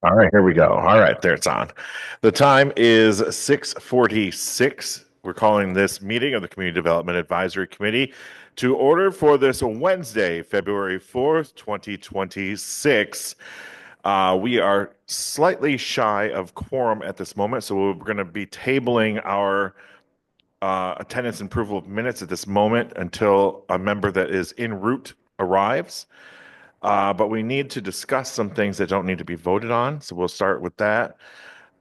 All right, here we go. All right, there it's on. The time is 6:46. We're calling this meeting of the Community Development Advisory Committee to order for this Wednesday, February 4th, 2026. We are slightly shy of quorum at this moment, so we're going to be tabling our attendance and approval of minutes at this moment until a member that is en route arrives. But we need to discuss some things that don't need to be voted on. So we'll start with that.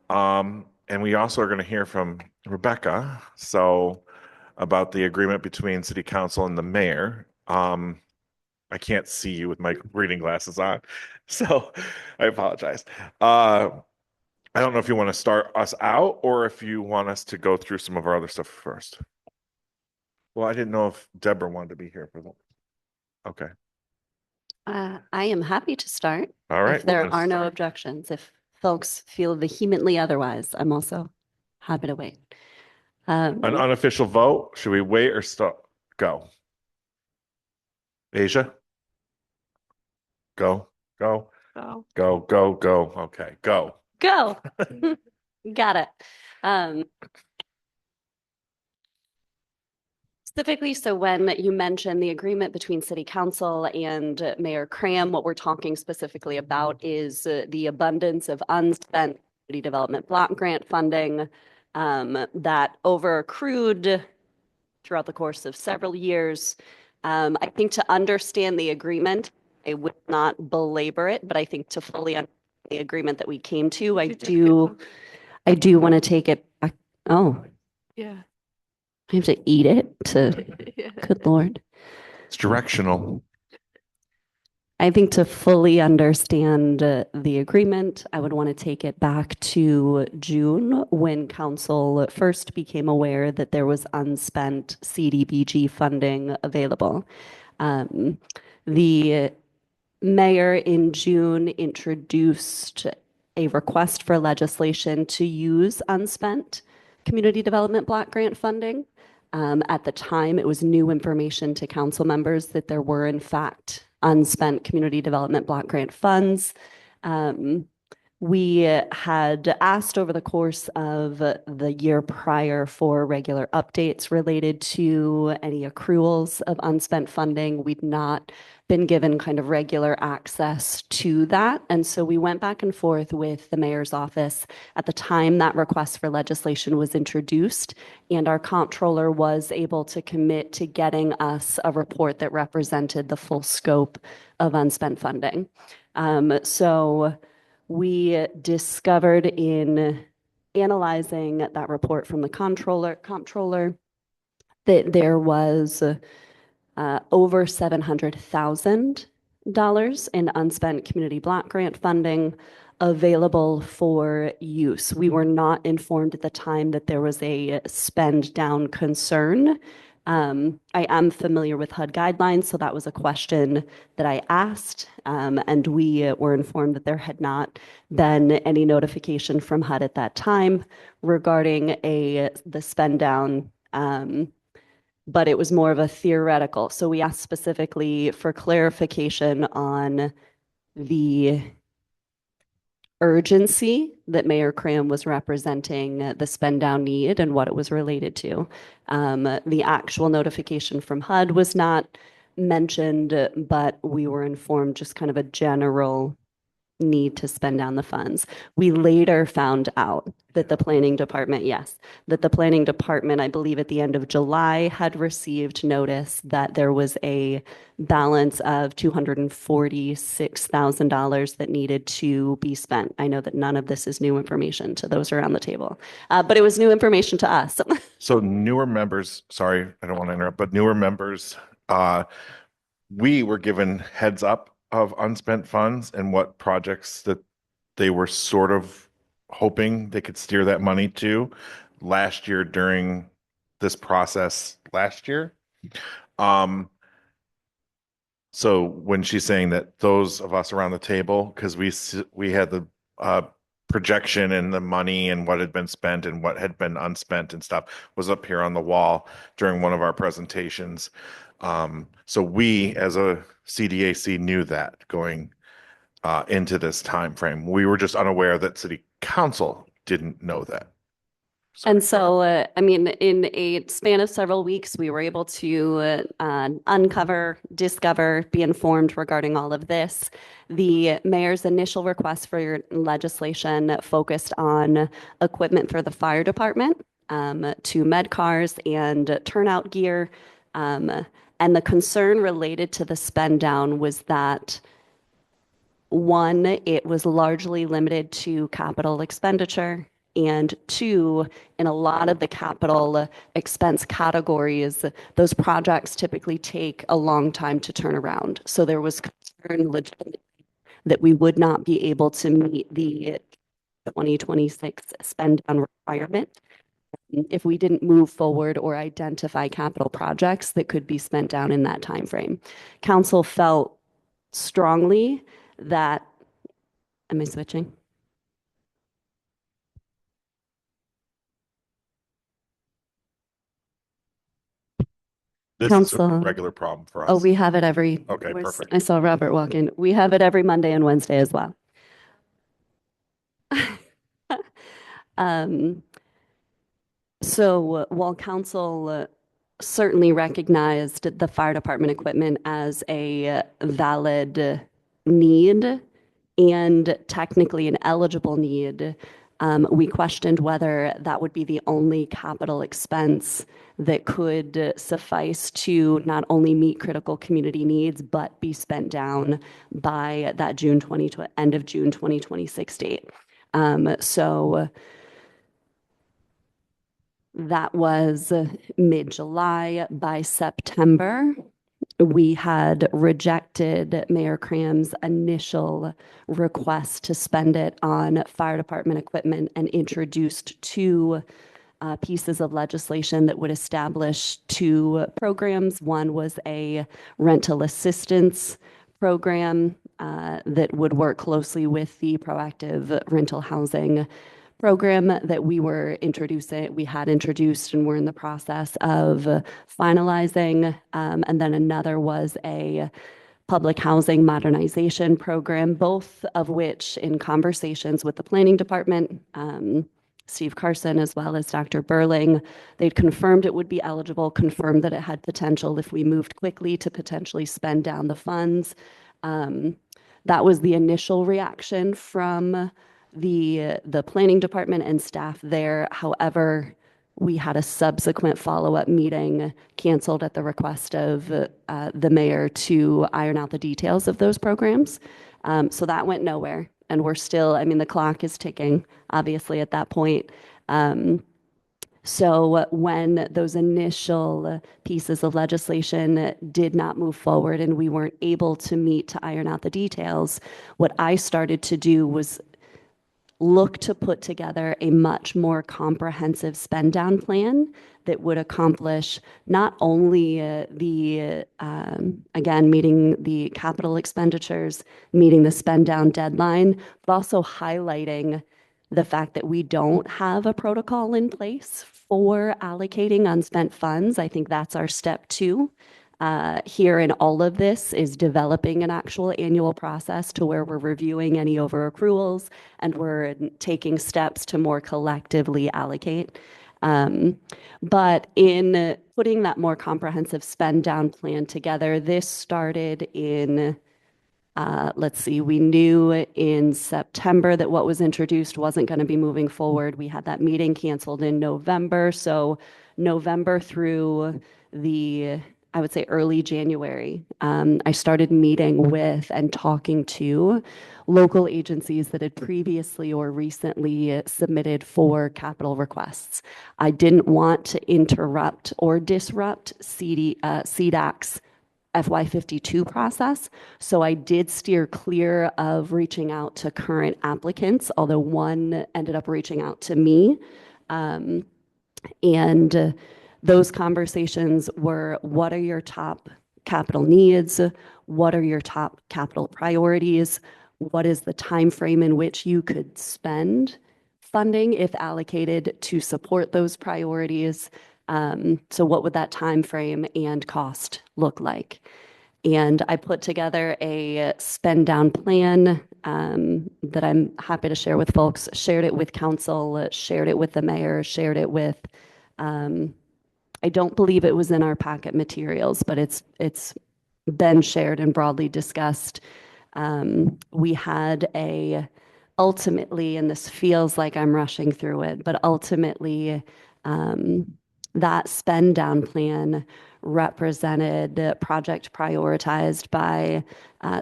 And we also are going to hear from Rebecca. So about the agreement between City Council and the mayor. I can't see you with my reading glasses on. So I apologize. I don't know if you want to start us out or if you want us to go through some of our other stuff first. Well, I didn't know if Deborah wanted to be here for that. Okay. I am happy to start. All right. If there are no objections, if folks feel vehemently otherwise, I'm also happy to wait. An unofficial vote. Should we wait or stop? Go. Asia? Go. Go. Okay, go. Go. Got it. Specifically, so when you mentioned the agreement between City Council and Mayor Cram, what we're talking specifically about is the abundance of unspent community development block grant funding that over accrued throughout the course of several years. I think to understand the agreement, I would not belabor it, but I think to fully understand the agreement that we came to, I do want to take it back. Oh, Yeah. I have to eat it to, good Lord. It's directional. I think to fully understand the agreement, I would want to take it back to June when council first became aware that there was unspent CDBG funding available. The mayor in June introduced a request for legislation to use unspent community development block grant funding. At the time, it was new information to council members that there were, in fact, unspent community development block grant funds. We had asked over the course of the year prior for regular updates related to any accruals of unspent funding. We'd not been given kind of regular access to that. And so we went back and forth with the mayor's office at the time that request for legislation was introduced, and our comptroller was able to commit to getting us a report that represented the full scope of unspent funding. So we discovered in analyzing that report from the comptroller that there was over $700,000 in unspent community block grant funding available for use. We were not informed at the time that there was a spend down concern. I am familiar with HUD guidelines, so that was a question that I asked, and we were informed that there had not been any notification from HUD at that time regarding the spend down, but it was more of a theoretical. So we asked specifically for clarification on the urgency that Mayor Cram was representing the spend down need and what it was related to. The actual notification from HUD was not mentioned, but we were informed just kind of a general need to spend down the funds. We later found out that the planning department, I believe at the end of July, had received notice that there was a balance of $246,000 that needed to be spent. I know that none of this is new information to those around the table, but it was new information to us. So newer members, sorry, I don't want to interrupt, but newer members, we were given heads up of unspent funds and what projects that they were sort of hoping they could steer that money to last year during this process last year. So when she's saying that those of us around the table, because we had the projection and the money and what had been spent and what had been unspent and stuff was up here on the wall during one of our presentations. So we as a CDAC knew that going into this time frame. We were just unaware that city council didn't know that. And so, I mean, in a span of several weeks, we were able to uncover, discover, be informed regarding all of this. The mayor's initial request for legislation focused on equipment for the fire department, to med cars and turnout gear. And the concern related to the spend down was that one, it was largely limited to capital expenditure. And two, in a lot of the capital expense categories, those projects typically take a long time to turn around. So there was concern legitimately that we would not be able to meet the 2026 spend down requirement if we didn't move forward or identify capital projects that could be spent down in that time frame. Council felt strongly that, am I switching? This is a Council. regular problem for us. Oh, we have it every. Okay, perfect. I saw Robert walk in. We have it every Monday and Wednesday as well. So while council certainly recognized the fire department equipment as a valid need and technically an eligible need, we questioned whether that would be the only capital expense that could suffice to not only meet critical community needs, but be spent down by that end of June 2026 date. So that was mid-July. By September, we had rejected Mayor Cram's initial request to spend it on fire department equipment and introduced two pieces of legislation that would establish two programs. One was a rental assistance program that would work closely with the proactive rental housing program that we had introduced and were in the process of finalizing. And then another was a public housing modernization program, both of which in conversations with the planning department, Steve Carson, as well as Dr. Burling, they'd confirmed it would be eligible, confirmed that it had potential if we moved quickly to potentially spend down the funds. That was the initial reaction from the planning department and staff there. However, we had a subsequent follow-up meeting canceled at the request of the mayor to iron out the details of those programs. So that went nowhere. And we're still, I mean, the clock is ticking, obviously, at that point. So when those initial pieces of legislation did not move forward and we weren't able to meet to iron out the details, what I started to do was look to put together a much more comprehensive spend down plan that would accomplish not only again, meeting the capital expenditures, meeting the spend down deadline, but also highlighting the fact that we don't have a protocol in place for allocating unspent funds. I think that's our step two. Here in all of this is developing an actual annual process to where we're reviewing any over accruals and we're taking steps to more collectively allocate. But in putting that more comprehensive spend down plan together, this started in, we knew in September that what was introduced wasn't going to be moving forward. We had that meeting canceled in November. So November through I would say early January, I started meeting with and talking to local agencies that had previously or recently submitted for capital requests. I didn't want to interrupt or disrupt CDAC's FY52 process. So I did steer clear of reaching out to current applicants, although one ended up reaching out to me. And those conversations were, what are your top capital needs? What are your top capital priorities? What is the time frame in which you could spend funding if allocated to support those priorities? So what would that time frame and cost look like? And I put together a spend down plan that I'm happy to share with folks, shared it with council, shared it with the mayor, shared it with, I don't believe it was in our packet materials, but it's been shared and broadly discussed. We had ultimately, and this feels like I'm rushing through it, but ultimately, that spend down plan represented a project prioritized by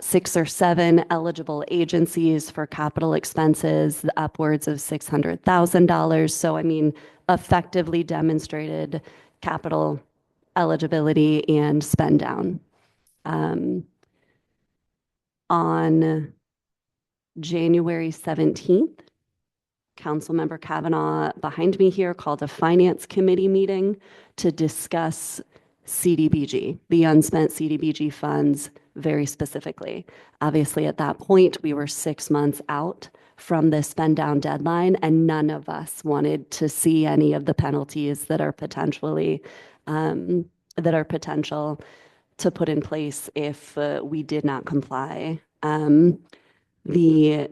6 or 7 eligible agencies for capital expenses, upwards of $600,000. So, I mean, effectively demonstrated capital eligibility and spend down. On January 17th, Councilmember Kavanaugh behind me here called a finance committee meeting to discuss CDBG, the unspent CDBG funds very specifically. Obviously, at that point, we were 6 months out from the spend down deadline, and none of us wanted to see any of the penalties that are potentially potential to put in place if we did not comply. The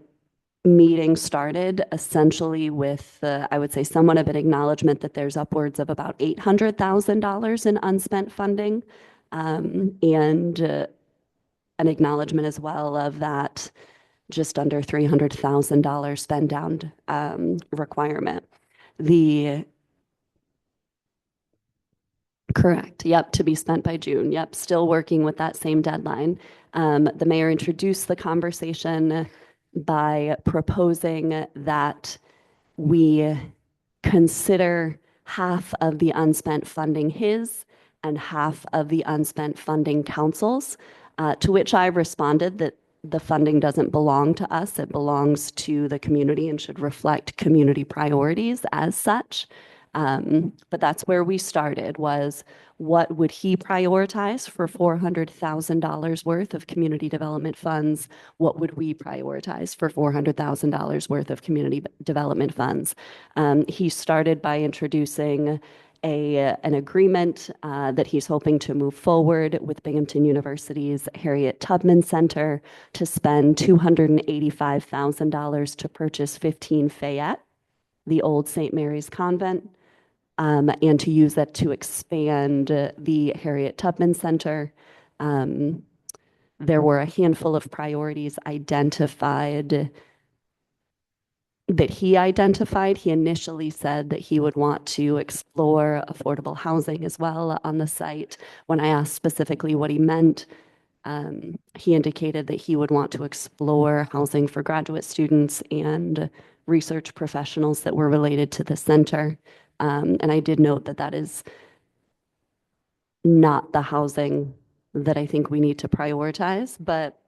meeting started essentially with, I would say, somewhat of an acknowledgement that there's upwards of about $800,000 in unspent funding, and an acknowledgement as well of that just under $300,000 spend down requirement. Correct. Yep. To be spent by June. Yep. Still working with that same deadline. The mayor introduced the conversation by proposing that we consider half of the unspent funding his and half of the unspent funding council's, to which I responded that the funding doesn't belong to us. It belongs to the community and should reflect community priorities as such. But that's where we started, was what would he prioritize for $400,000 worth of community development funds? What would we prioritize for $400,000 worth of community development funds? He started by introducing an agreement that he's hoping to move forward with Binghamton University's Harriet Tubman Center to spend $285,000 to purchase 15 Fayette, the old St. Mary's Convent, and to use that to expand the Harriet Tubman Center. There were a handful of priorities identified that he identified. He initially said that he would want to explore affordable housing as well on the site. When I asked specifically what he meant, he indicated that he would want to explore housing for graduate students and research professionals that were related to the center. And I did note that that is not the housing that I think we need to prioritize, but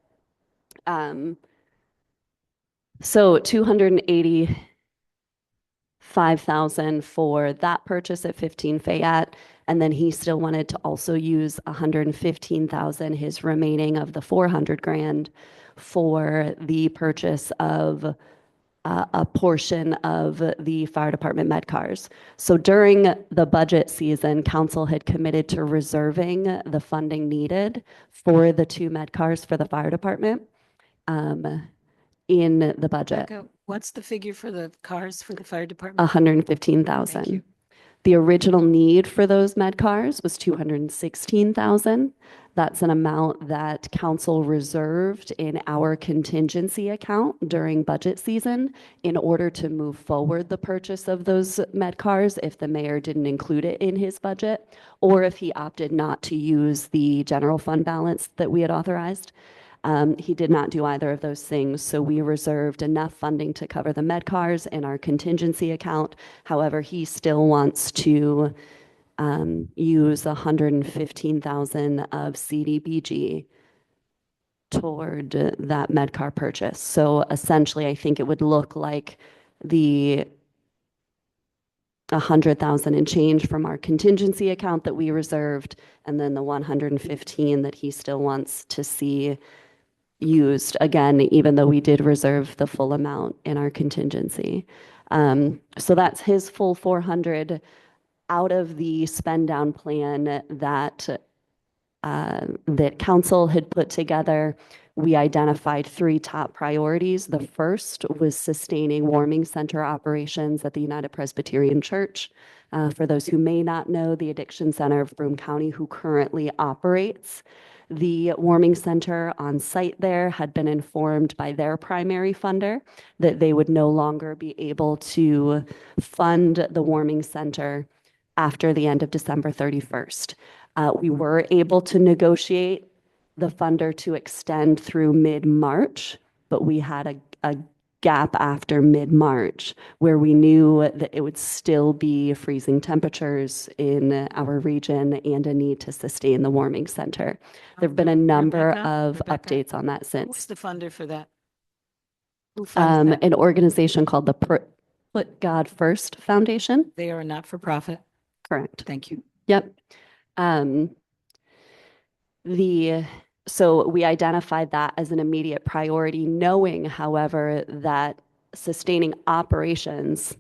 so $285,000 for that purchase at 15 Fayette, and then he still wanted to also use $115,000, his remaining of the $400,000, for the purchase of a portion of the fire department med cars. So during the budget season, council had committed to reserving the funding needed for the 2 med cars for the fire department in the budget. Okay. What's the figure for the cars for the fire department? Thank $115,000. you. The original need for those med cars was $216,000. That's an amount that council reserved in our contingency account during budget season in order to move forward the purchase of those med cars if the mayor didn't include it in his budget, or if he opted not to use the general fund balance that we had authorized. He did not do either of those things, so we reserved enough funding to cover the med cars in our contingency account. However, he still wants to use $115,000 of CDBG toward that med car purchase. So essentially, I think it would look like the $100,000 and change from our contingency account that we reserved, and then the $115,000 that he still wants to see used, again, even though we did reserve the full amount in our contingency. So that's his full $400,000 out of the spend down plan that that council had put together. We identified three top priorities. The first was sustaining warming center operations at the United Presbyterian Church. For those who may not know, the Addiction Center of Broome County, who currently operates the warming center on site there, had been informed by their primary funder that they would no longer be able to fund the warming center after the end of December 31st. We were able to negotiate the funder to extend through mid-March, but we had a gap after mid-March where we knew that it would still be freezing temperatures in our region and a need to sustain the warming center. There have been a number of updates on that Who's since. the funder for that? Who funds that? An organization called the Put God First Foundation. They are a not-for-profit. Correct. Thank you. Yep. So we identified that as an immediate priority, knowing, however, that sustaining operations,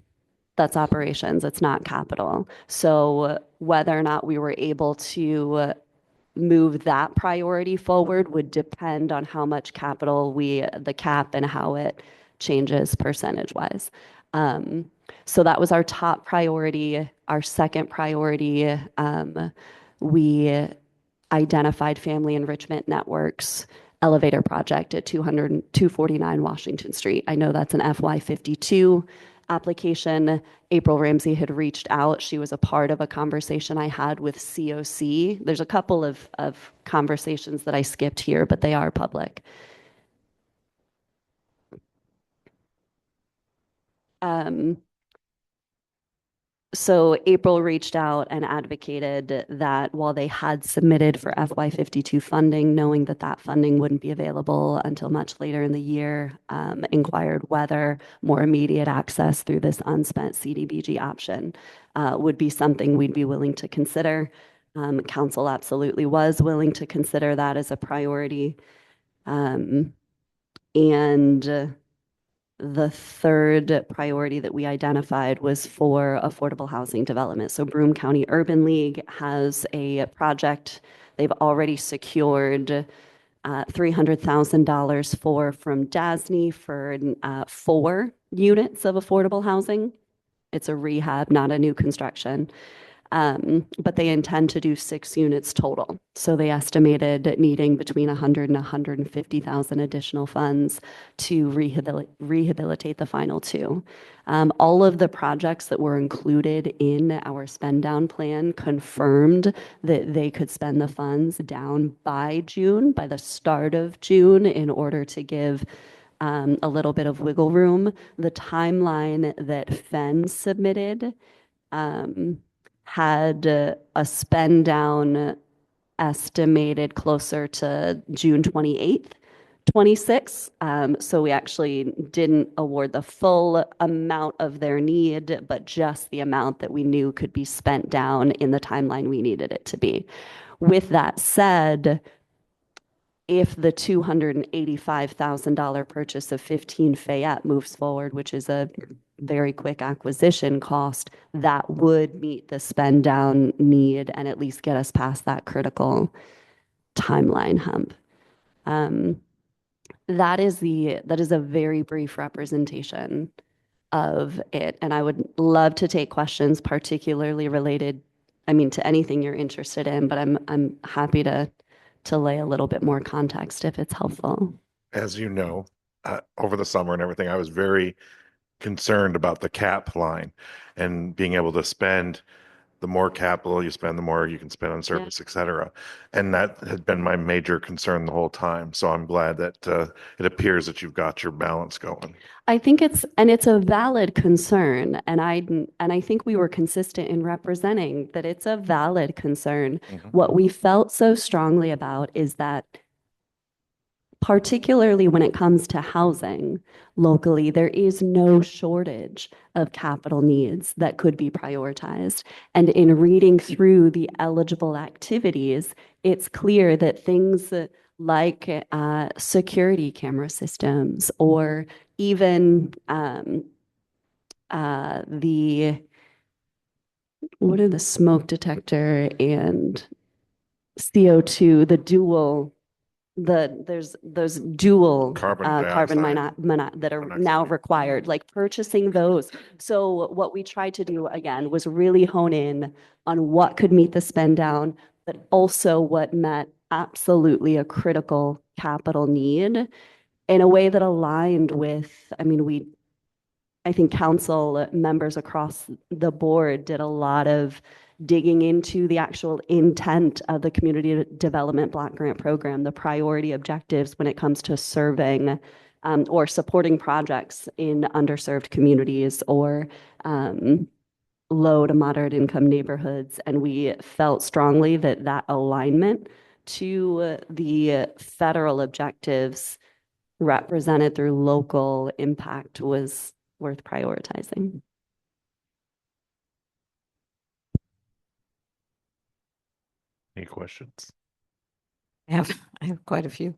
that's operations, it's not capital. So whether or not we were able to move that priority forward would depend on how much capital the cap and how it changes percentage-wise. So that was our top priority. Our second priority, we identified Family Enrichment Network's elevator project at 249 Washington Street. I know that's an FY52 application. April Ramsey had reached out. She was a part of a conversation I had with COC. There's a couple of conversations that I skipped here, but they are public. So April reached out and advocated that while they had submitted for FY52 funding, knowing that that funding wouldn't be available until much later in the year, inquired whether more immediate access through this unspent CDBG option would be something we'd be willing to consider. Council absolutely was willing to consider that as a priority. And the third priority that we identified was for affordable housing development. So Broome County Urban League has a project they've already secured $300,000 from DASNY for 4 units of affordable housing. It's a rehab, not a new construction. But they intend to do 6 units total. So they estimated needing between 100 and 150,000 additional funds to rehabilitate the final 2. All of the projects that were included in our spend down plan confirmed that they could spend the funds down by June, by the start of June, in order to give a little bit of wiggle room. The timeline that FEN submitted had a spend down estimated closer to June 28th, 26. So we actually didn't award the full amount of their need, but just the amount that we knew could be spent down in the timeline we needed it to be. With that said, if the $285,000 purchase of 15 Fayette moves forward, which is a very quick acquisition cost, that would meet the spend down need and at least get us past that critical timeline hump. That is a very brief representation of it, and I would love to take questions, particularly related, to anything you're interested in, but I'm happy to lay a little bit more context if it's helpful. As you know, over the summer and everything, I was very concerned about the cap line and being able to spend. The more capital you spend, the more you can spend on service, et cetera. And that had been my major concern the whole time. So I'm glad that it appears that you've got your balance going. I think it's a valid concern. And I think we were consistent in representing that it's a valid concern. Mm-hmm. What we felt so strongly about is that particularly when it comes to housing locally, there is no shortage of capital needs that could be prioritized. And in reading through the eligible activities, it's clear that things like security camera systems or even the smoke detector and CO2, there's those dual Carbon carbon dioxide. that are Monoxide. now required, like purchasing those. So what we tried to do again was really hone in on what could meet the spend down, but also what met absolutely a critical capital need in a way that aligned with, I think council members across the board did a lot of digging into the actual intent of the Community Development Block Grant Program, the priority objectives when it comes to serving or supporting projects in underserved communities or low to moderate income neighborhoods. And we felt strongly that that alignment to the federal objectives represented through local impact was worth prioritizing. Any questions? I have quite a few.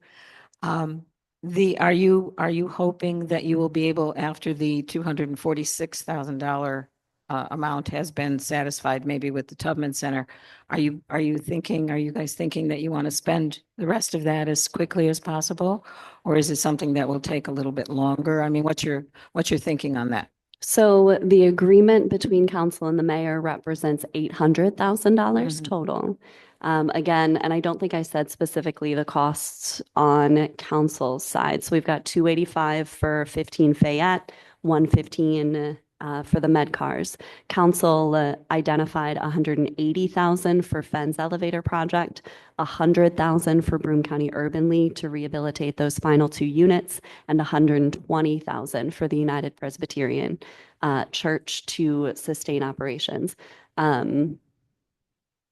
Are you hoping that you will be able, after the $246,000 amount has been satisfied, maybe with the Tubman Center, are you guys thinking that you want to spend the rest of that as quickly as possible? Or is it something that will take a little bit longer? I mean, what's your thinking on that? So the agreement between council and the mayor represents $800,000 total. Again, and I don't think I said specifically the costs on council's side. So we've got 285 for 15 Fayette, 115 for the med cars. Council identified 180,000 for Fenn's elevator project, 100,000 for Broome County Urban League to rehabilitate those final 2 units, and 120,000 for the United Presbyterian Church to sustain operations.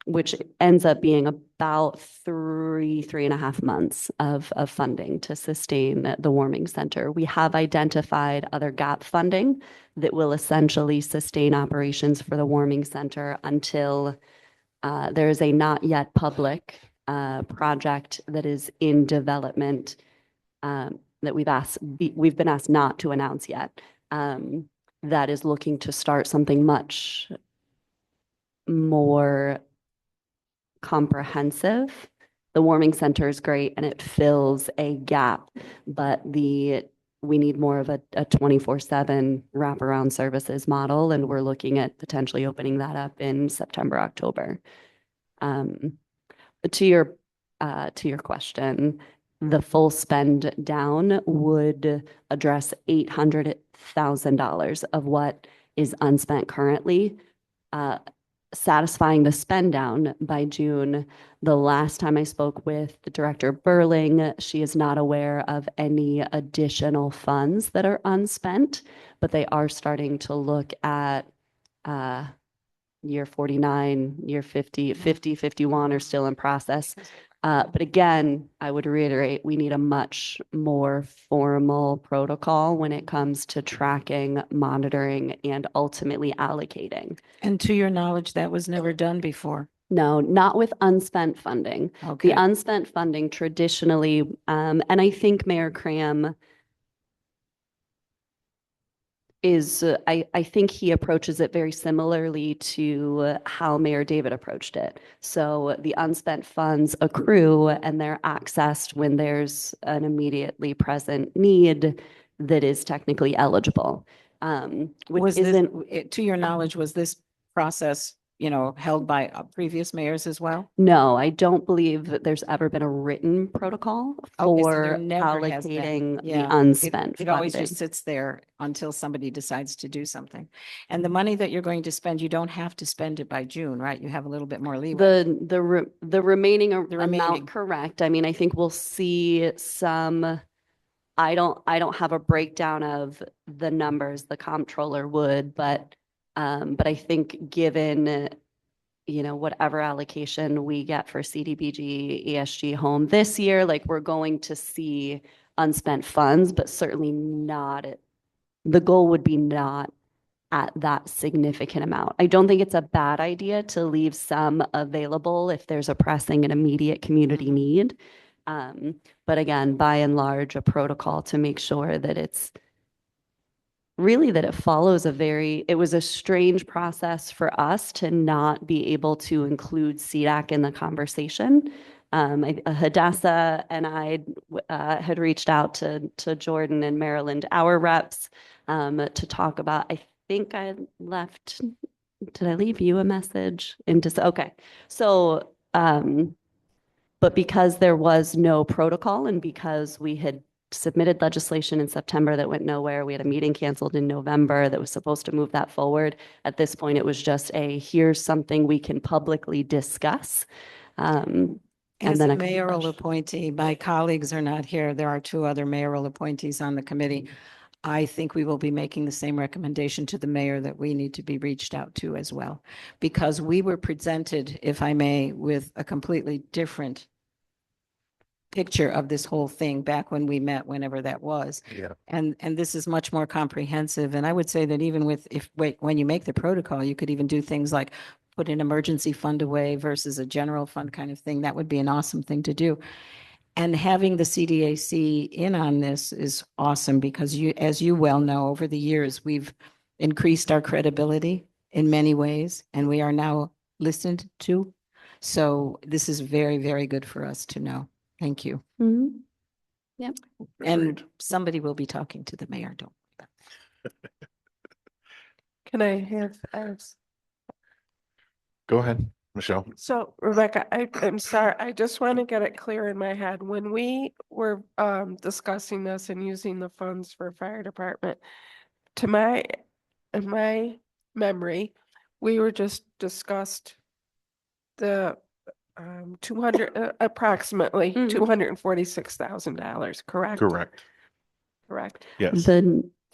Which ends up being about 3.5 months of funding to sustain the warming center. We have identified other gap funding that will essentially sustain operations for the warming center until there is a not yet public project that is in development that we've been asked not to announce yet. That is looking to start something much more comprehensive. The warming center is great and it fills a gap, but we need more of a 24/7 wraparound services model, and we're looking at potentially opening that up in September, October. To your question, the full spend down would address $800,000 of what is unspent currently. Satisfying the spend down by June. The last time I spoke with the Director Burling, she is not aware of any additional funds that are unspent, but they are starting to look at year 49, year 50, 51 are still in process. But again, I would reiterate, we need a much more formal protocol when it comes to tracking, monitoring, and ultimately allocating. And to your knowledge, that was never done before? No, not with unspent funding. Okay. The unspent funding traditionally, and I think Mayor Cram is, I think he approaches it very similarly to how Mayor David approached it. So the unspent funds accrue and they're accessed when there's an immediately present need that is technically eligible. Which isn't, to your knowledge, was this process, held by previous mayors as well? No, I don't believe that there's ever been a written protocol Okay, so for there never has been. allocating Yeah. the unspent It always funding. just sits there until somebody decides to do something. And the money that you're going to spend, you don't have to spend it by June, right? You have a little bit more leeway. The remaining remaining. amount, correct. I mean, I think we'll see some, I don't have a breakdown of the numbers, the comptroller would, but I think given whatever allocation we get for CDBG, ESG home this year, like we're going to see unspent funds, but certainly not the goal would be not at that significant amount. I don't think it's a bad idea to leave some available if there's a pressing and immediate community need. But again, by and large, a protocol to make sure that it's really that it follows it was a strange process for us to not be able to include CDAC in the conversation. Hadassah and I had reached out to Jordan and Maryland, our reps, to talk about, I think I left, did I leave you a message? Okay. So, but because there was no protocol and because we had submitted legislation in September that went nowhere, we had a meeting canceled in November that was supposed to move that forward. At this point, it was just here's something we can publicly discuss. And As then a a mayoral appointee, my colleagues are not here. There are two other mayoral appointees on the committee. I think we will be making the same recommendation to the mayor that we need to be reached out to as well. Because we were presented, if I may, with a completely different picture of this whole thing back when we met, whenever that was. Yeah. And this is much more comprehensive. And I would say that even when you make the protocol, you could even do things like put an emergency fund away versus a general fund kind of thing. That would be an awesome thing to do. And having the CDAC in on this is awesome because as you well know, over the years, we've increased our credibility in many ways, and we are now listened to. So this is very, very good for us to know. Thank you. Mhm. Yep. And somebody will be talking to the mayor, don't. Can I have, Go ahead, Michelle. so Rebecca, I'm sorry, I just want to get it clear in my head. When we were discussing this and using the funds for fire department, in my memory, we were just discussed the 200, approximately Mhm. $246,000, correct? Correct. Correct. Yes.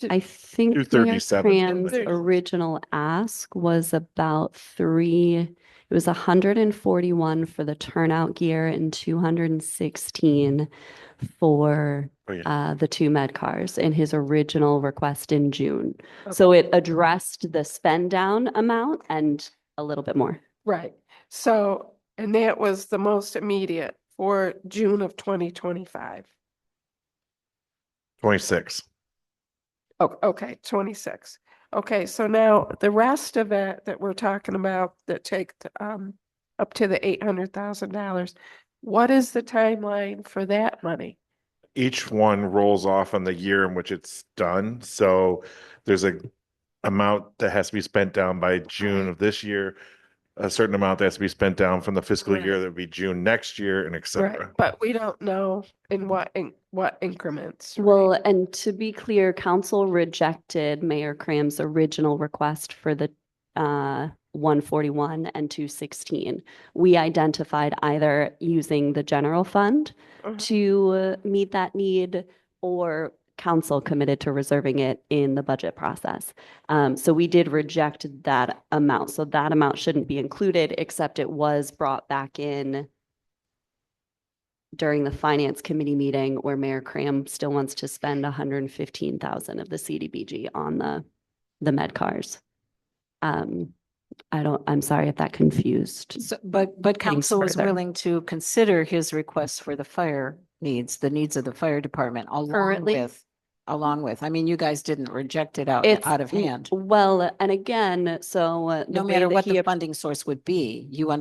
I think Mayor 237. Cram's original ask was about it was 141 for the turnout gear and 216 for Oh, yeah. the two med cars in his original request in June. So it addressed the spend down amount and a little bit more. Right. So, and that was the most immediate for June of 2025. 26. Oh, okay, 26. Okay, so now the rest of it that we're talking about that take up to the $800,000, what is the timeline for that money? Each one rolls off on the year in which it's done. So there's a amount that has to be spent down by June of this year, a certain amount that has to be spent down from the fiscal Right. year that would be June next year, and et Right, cetera. but we don't know in what increments, right? Well, and to be clear, council rejected Mayor Cram's original request for the 141 and 216. We identified either using the general fund Mhm. to meet that need or council committed to reserving it in the budget process. So we did reject that amount. So that amount shouldn't be included, except it was brought back in during the finance committee meeting where Mayor Cram still wants to spend 115,000 of the CDBG on the med cars. I'm sorry if that confused. So, but council is further. willing to consider his request for the fire needs, the needs of the fire department Currently- along with, I mean, you guys didn't reject it out of hand. Well, and again, so the No way matter that what he the ap- funding source would be, you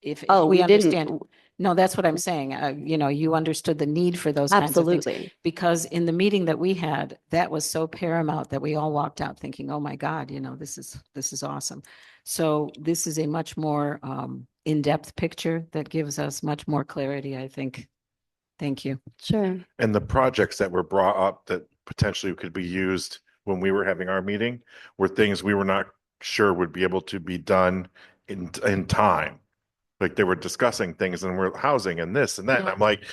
if Oh, we we understand. didn't. No, that's what I'm saying. You understood the need for those kinds of things. Absolutely. Because in the meeting that we had, that was so paramount that we all walked out thinking, oh my God, this is awesome. So this is a much more in-depth picture that gives us much more clarity, I think. Thank you. Sure. And the projects that were brought up that potentially could be used when we were having our meeting were things we were not sure would be able to be done in time. Like they were discussing things and we're housing and this and that. And I'm like,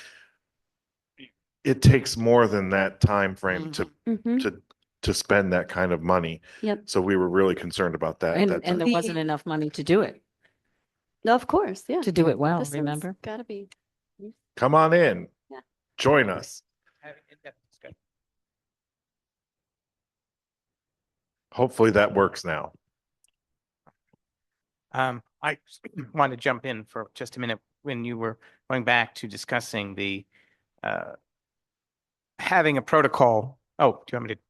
it takes more than that time frame Mhm. to spend that kind of money. Yep. So we were really concerned about that. And there wasn't enough money to do it, No, of course, yeah. to do it well, This has remember? gotta be. Come on in. Yeah. Join us. Hopefully that works now. I want to jump in for just a minute when you were going back to discussing the having a protocol. Oh, do you want me to?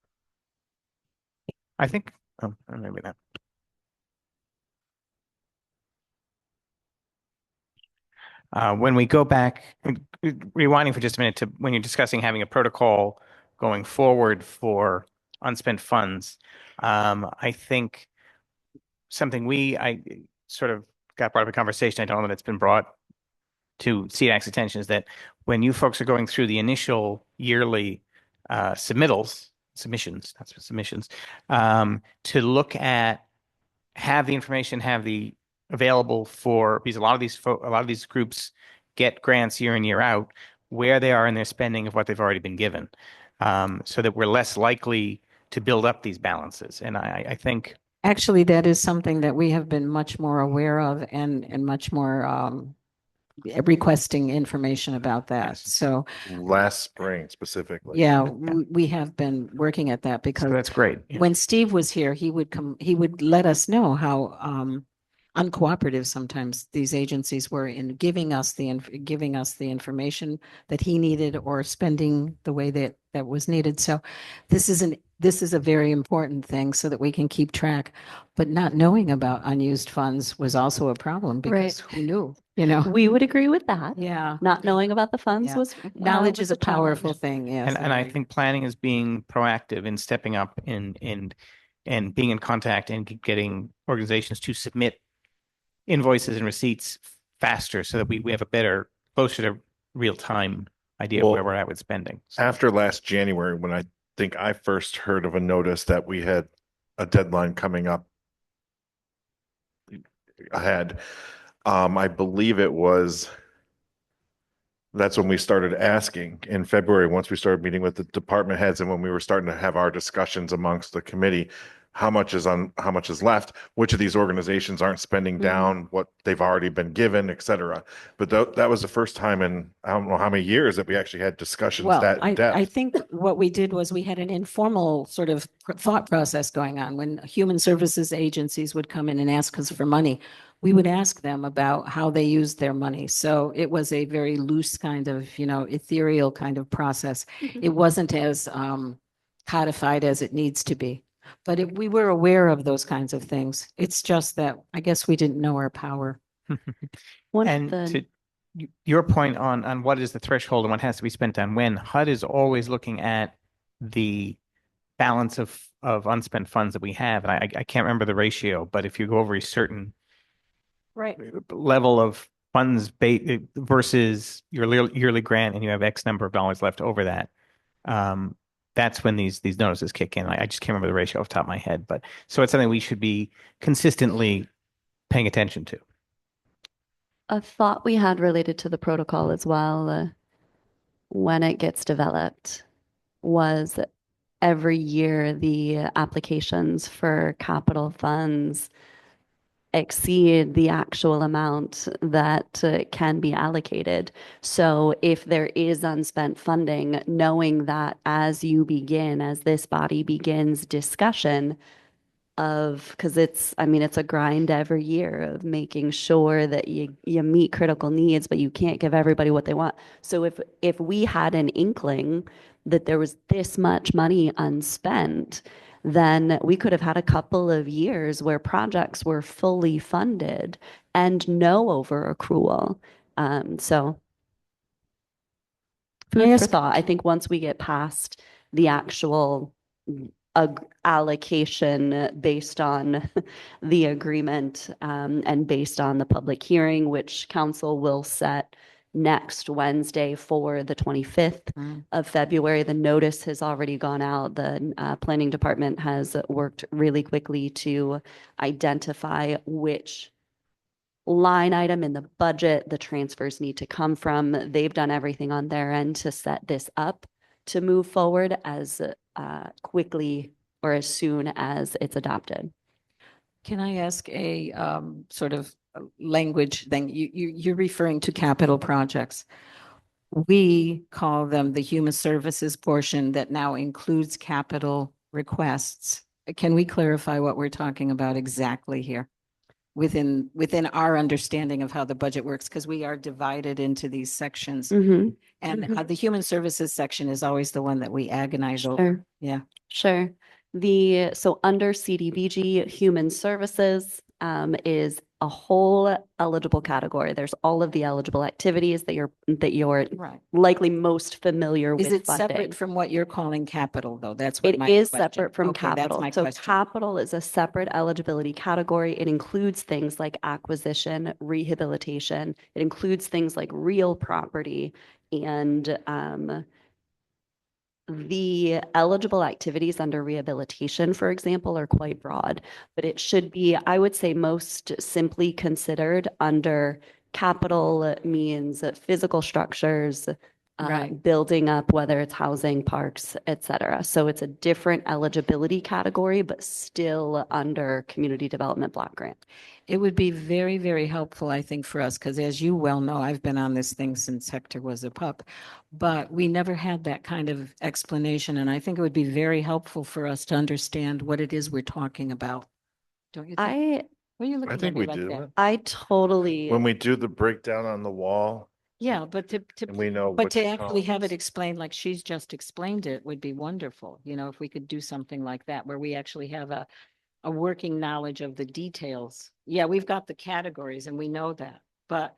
I think, maybe not. When we go back, rewinding for just a minute to when you're discussing having a protocol going forward for unspent funds, I think something I sort of got brought up in conversation, I don't know that it's been brought to CDAC's attention, is that when you folks are going through the initial yearly submissions, to look at, have the information, have the available for, because a lot of these groups get grants year in, year out, where they are in their spending of what they've already been given, so that we're less likely to build up these balances. And I think Actually, that is something that we have been much more aware of and much more requesting information about that. Yes. So, Last spring specifically. yeah, we have been working at that so because that's great. Yeah. when Steve was here, he would let us know how uncooperative sometimes these agencies were in giving us the information that he needed or spending the way that was needed. So this is a very important thing so that we can keep track. But not knowing about unused funds was also a problem because who knew, We would agree with that. Yeah. Not knowing about the funds Yeah. was Knowledge is a challenge. powerful thing. Yes. And I think planning is being proactive in stepping up and being in contact and getting organizations to submit invoices and receipts faster so that we have a better, closer to real time idea of where we're at with spending. So, After last January, when I think I first heard of a notice that we had a deadline coming up ahead, I believe that's when we started asking in February, once we started meeting with the department heads and when we were starting to have our discussions amongst the committee, how much is left, which of these organizations aren't spending down what they've already been given, et cetera. But that was the first time in, I don't know how many years that we actually had discussions Well, that in depth. I think what we did was we had an informal sort of thought process going on when human services agencies would come in and ask us for money. We would ask them about how they used their money. So it was a very loose kind of, ethereal kind of process. It wasn't as codified as it needs to be. But we were aware of those kinds of things. It's just that I guess we didn't know our power. and to your point on what is the threshold and what has to be spent on when, HUD is always looking at the balance of unspent funds that we have. And I can't remember the ratio, but if you go over a certain level of funds versus your yearly grant and you have X number of dollars left over that, that's when these notices kick in. I just can't remember the ratio off the top of my head, but so it's something we should be consistently paying attention to. A thought we had related to the protocol as well, when it gets developed, was every year the applications for capital funds exceed the actual amount that can be allocated. So if there is unspent funding, knowing that as this body begins discussion of, because it's a grind every year of making sure that you meet critical needs, but you can't give everybody what they want. So if we had an inkling that there was this much money unspent, then we could have had a couple of years where projects were fully funded and no over accrual. So food for thought. I think once we get past the actual allocation based on the agreement and based on the public hearing, which council will set next Wednesday for the 25th of February. The notice has already gone out. The planning department has worked really quickly to identify which line item in the budget the transfers need to come from. They've done everything on their end to set this up to move forward as quickly or as soon as it's adopted. Can I ask a sort of language thing? You're referring to capital projects. We call them the human services portion that now includes capital requests. Can we clarify what we're talking about exactly here within our understanding of how the budget works? Because we are divided into these sections. And the human services section is always the one that we agonize over. Sure. Yeah. Sure. So under CDBG, Human Services is a whole eligible category. There's all of the eligible activities that you're Right. likely most familiar Is with it funding. separate from what you're calling capital, though? That's what It my is question. separate from Okay, that's capital. my So question. capital is a separate eligibility category. It includes things like acquisition, rehabilitation. It includes things like real property and the eligible activities under rehabilitation, for example, are quite broad, but it should be, I would say, most simply considered under capital means physical structures, Right. building up, whether it's housing, parks, et cetera. So it's a different eligibility category, but still under community development block grant. It would be very, very helpful, I think, for us, because as you well know, I've been on this thing since Hector was a pup, but we never had that kind of explanation. And I think it would be very helpful for us to understand what it is we're talking about. Don't you think? What are you I looking at think me we like do. that? I totally, When we do the breakdown on the wall Yeah, but and we know but which to actually have it columns. explained like she's just explained it would be wonderful. You know, if we could do something like that where we actually have a working knowledge of the details. Yeah, we've got the categories and we know that, but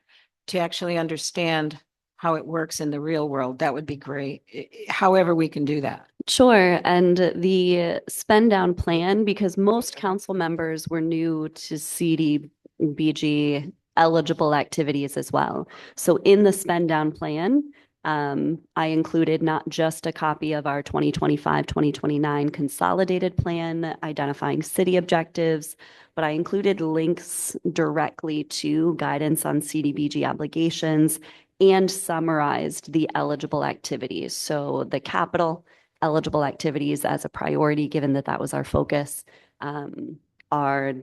to actually understand how it works in the real world, that would be great. However, we can do that. sure. And the spend down plan, because most council members were new to CDBG eligible activities as well. So in the spend down plan, I included not just a copy of our 2025-2029 consolidated plan identifying city objectives, but I included links directly to guidance on CDBG obligations and summarized the eligible activities. So the capital eligible activities as a priority, given that that was our focus, are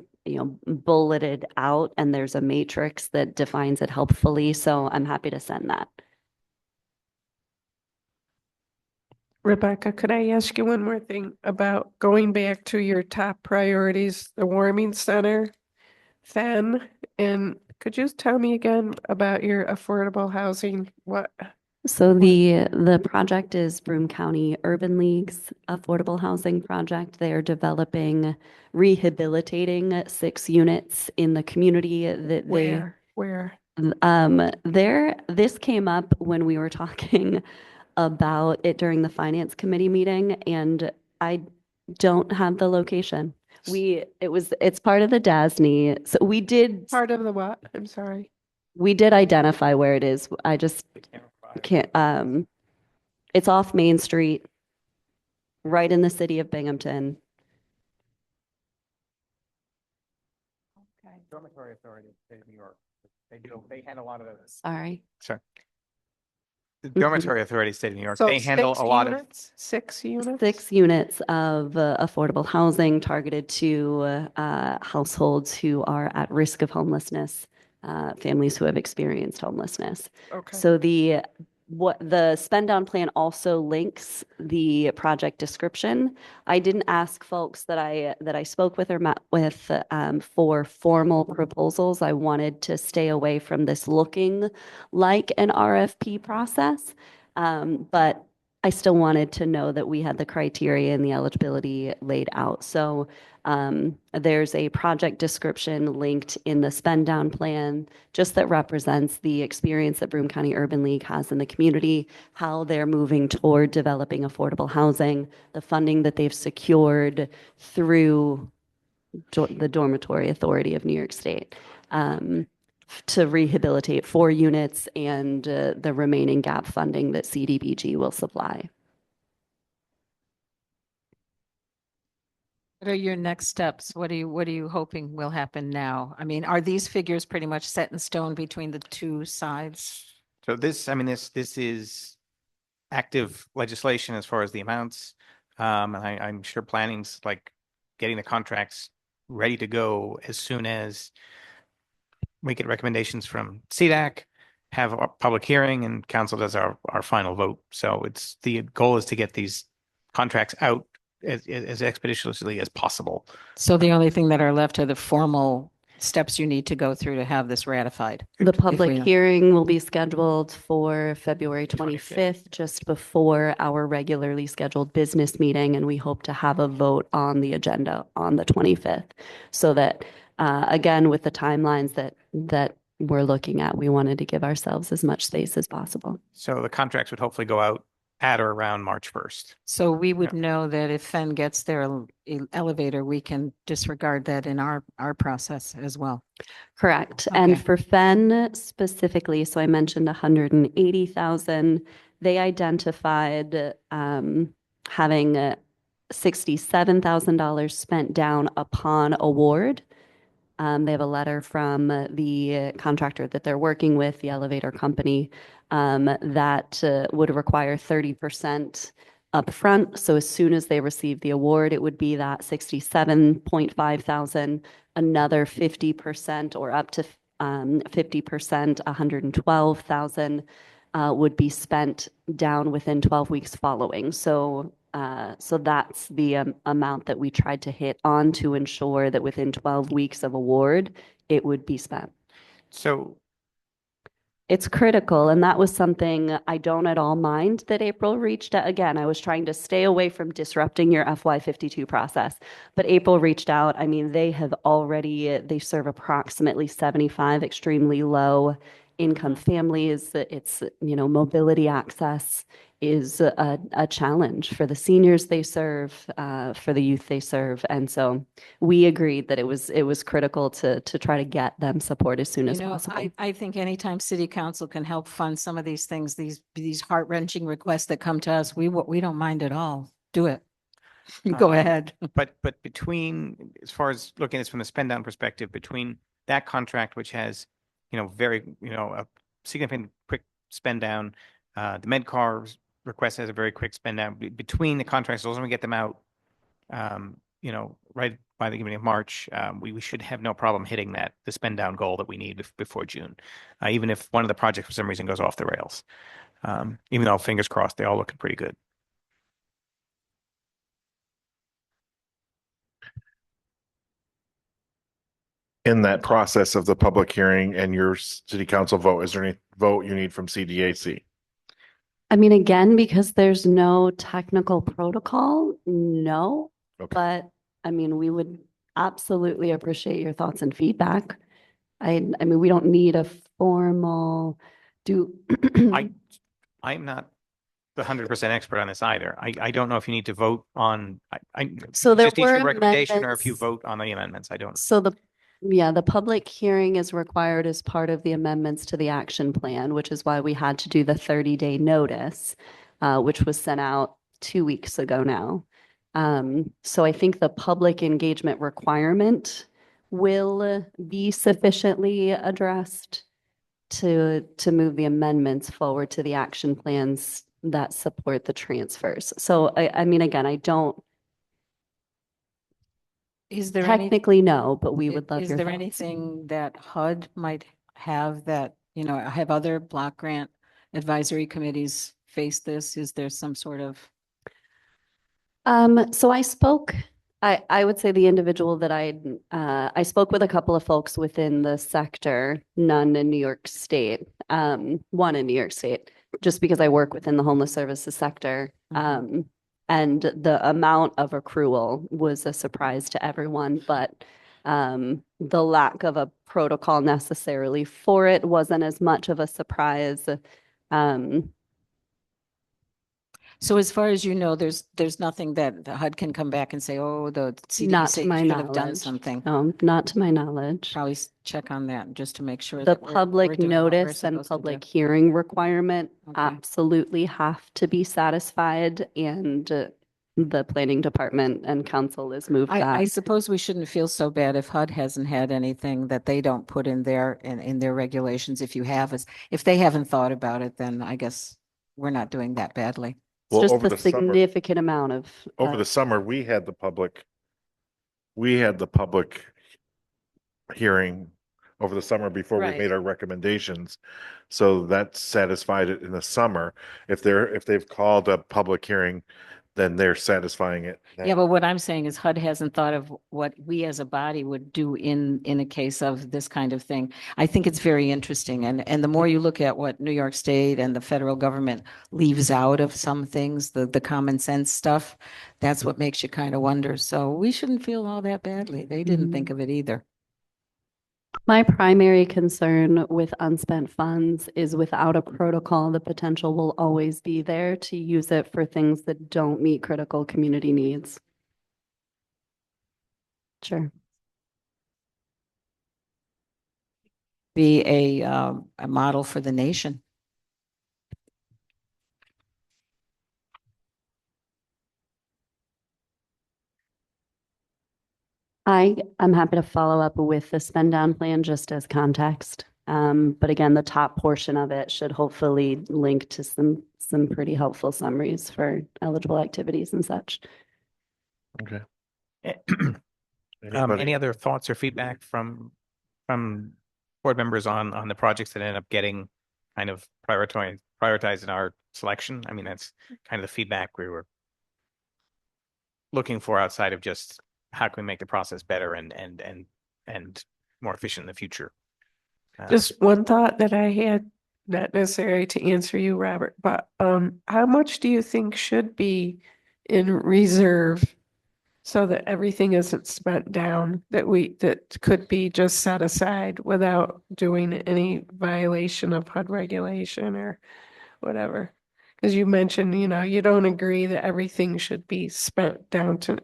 bulleted out, and there's a matrix that defines it helpfully. So I'm happy to send that. Rebecca, could I ask you one more thing about going back to your top priorities, the warming center, then, and could you tell me again about your affordable housing? What? So the project is Broome County Urban League's affordable housing project. They are developing, rehabilitating 6 units in the community that they Where? this came up when we were talking about it during the finance committee meeting, and I don't have the location. It's part of the DASNY. So Part of the what? I'm sorry. we did identify where it is. I just can't, it's off Main Street, right in the city of Binghamton. Dormitory Authority of the State of New York. They handle a lot of those. Sorry. Sorry. The Dormitory Authority of the State of New York, So they handle 6 a lot of, units? 6 units? 6 units of affordable housing targeted to households who are at risk of homelessness, families who have experienced homelessness. Okay. So what the spend down plan also links the project description. I didn't ask folks that I spoke with or met with for formal proposals. I wanted to stay away from this looking like an RFP process, but I still wanted to know that we had the criteria and the eligibility laid out. So there's a project description linked in the spend down plan, just that represents the experience that Broome County Urban League has in the community, how they're moving toward developing affordable housing, the funding that they've secured through the Dormitory Authority of New York State to rehabilitate 4 units and the remaining gap funding that CDBG will supply. What are your next steps? What are you hoping will happen now? I mean, are these figures pretty much set in stone between the two sides? so this, I mean, this is active legislation as far as the amounts. And I'm sure planning's like getting the contracts ready to go as soon as we get recommendations from CDAC, have a public hearing, and council does our final vote. So the goal is to get these contracts out as expeditiously as possible. So the only thing that are left are the formal steps you need to go through to have this ratified. The If public we- hearing will be scheduled for February 25th. 25th, just before our regularly scheduled business meeting, and we hope to have a vote on the agenda on the 25th. So that, again, with the timelines that we're looking at, we wanted to give ourselves as much space as possible. So the contracts would hopefully go out at or around March 1st. So we would Yeah. know that if Fen gets their elevator, we can disregard that in our process as well. Correct. And Okay. for Fen specifically, so I mentioned 180,000, they identified having $67,000 spent down upon award. They have a letter from the contractor that they're working with, the elevator company, that would require 30% upfront. So as soon as they receive the award, it would be that 67.5 thousand, another 50% or up to 50%, 112,000 would be spent down within 12 weeks following. So that's the amount that we tried to hit on to ensure that within 12 weeks of award, it would be spent. So It's critical, and that was something I don't at all mind that April reached out. Again, I was trying to stay away from disrupting your FY52 process, but April reached out. I mean, they serve approximately 75 extremely low income families. It's, mobility access is a challenge for the seniors they serve, for the youth they serve. And so we agreed that it was critical to try to get them support as soon You as know, possible. I think anytime city council can help fund some of these things, these heart-wrenching requests that come to us, we don't mind at all. Do it. Go ahead. But between, as far as looking at this from the spend down perspective, between that contract, which has, very, a significant quick spend down, the MedCar request has a very quick spend down. Between the contracts, those when we get them out, right by the beginning of March, we should have no problem hitting the spend down goal that we need before June, even if one of the projects for some reason goes off the rails. Even though, fingers crossed, they all looking pretty good. In that process of the public hearing and your city council vote, is there any vote you need from CDAC? I mean, again, because there's no technical protocol, no. Okay. But I mean, we would absolutely appreciate your thoughts and feedback. I mean, we don't need a formal I'm not the 100% expert on this either. I don't know if you need to vote on, So there just needs were your recommendation or if you amendments. vote on the amendments. I don't know. So the public hearing is required as part of the amendments to the action plan, which is why we had to do the 30-day notice, which was sent out 2 weeks ago now. So I think the public engagement requirement will be sufficiently addressed to move the amendments forward to the action plans that support the transfers. So I mean, again, I don't Is there any? technically know, but we would love Is your there thoughts. anything that HUD might have that, have other block grant advisory committees face this? Is there some sort of? So I would say the individual that I spoke with a couple of folks within the sector, none in New York State, one in New York State, just because I work within the homeless services sector. And the amount of accrual was a surprise to everyone, but the lack of a protocol necessarily for it wasn't as much of a surprise. So as far as there's nothing that the HUD can come back and say, oh, the Not to CDC my should have done knowledge. something. Not to my knowledge. Probably check on that just to make sure The that we're public doing what we're notice and supposed to do. public hearing requirement Okay. absolutely have to be satisfied, and the planning department and council has moved I that. suppose we shouldn't feel so bad if HUD hasn't had anything that they don't put in their regulations. If they haven't thought about it, then I guess we're not doing that badly. It's Well, just over a the summer- significant amount of. Over the summer, we had the public hearing over the summer before we Right. made our recommendations. So that satisfied it in the summer. If they've called a public hearing then they're satisfying it. Yeah, but what I'm saying is HUD hasn't thought of what we as a body would do in a case of this kind of thing. I think it's very interesting. And the more you look at what New York State and the federal government leaves out of some things, the common sense stuff, that's what makes you kind of wonder. So we shouldn't feel all that badly. They didn't think of it either. My primary concern with unspent funds is without a protocol, the potential will always be there to use it for things that don't meet critical community needs. Sure. Be a model for the nation. I'm happy to follow up with the spend down plan just as context. But again, the top portion of it should hopefully link to some pretty helpful summaries for eligible activities and such. Okay. Any other thoughts or feedback from board members on the projects that end up getting kind of prioritized in our selection? I mean, that's kind of the feedback we were looking for outside of just how can we make the process better and more efficient in the future. Just one thought that I had, not necessary to answer you, Robert, but how much do you think should be in reserve so that everything isn't spent down, that could be just set aside without doing any violation of HUD regulation or whatever? Because you mentioned, you don't agree that everything should be spent down to,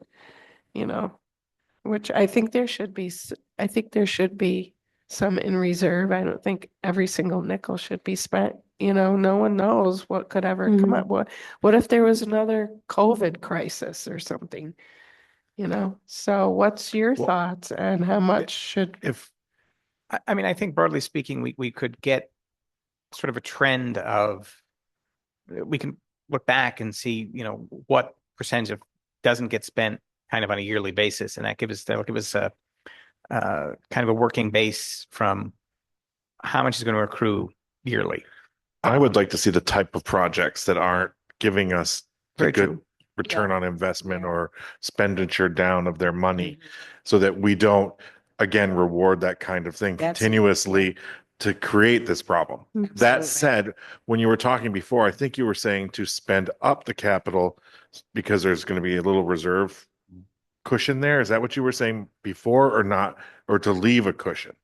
which I think there should be, some in reserve. I don't think every single nickel should be spent. No one knows what could ever come up. What if there was another COVID crisis or something? So what's your thoughts and how much should? I mean, I think broadly speaking, we could get sort of a trend of, we can look back and see, what percentage of doesn't get spent kind of on a yearly basis. And that'll give us a kind of a working base from how much is going to accrue yearly. I would like to see the type of projects that aren't giving us the Very good true. return on investment or expenditure down of their money, so that we don't, again, reward that kind of thing That's- continuously to create this problem. That Absolutely. said, when you were talking before, I think you were saying to spend up the capital because there's going to be a little reserve cushion there. Is that what you were saying before or not? Or to leave a cushion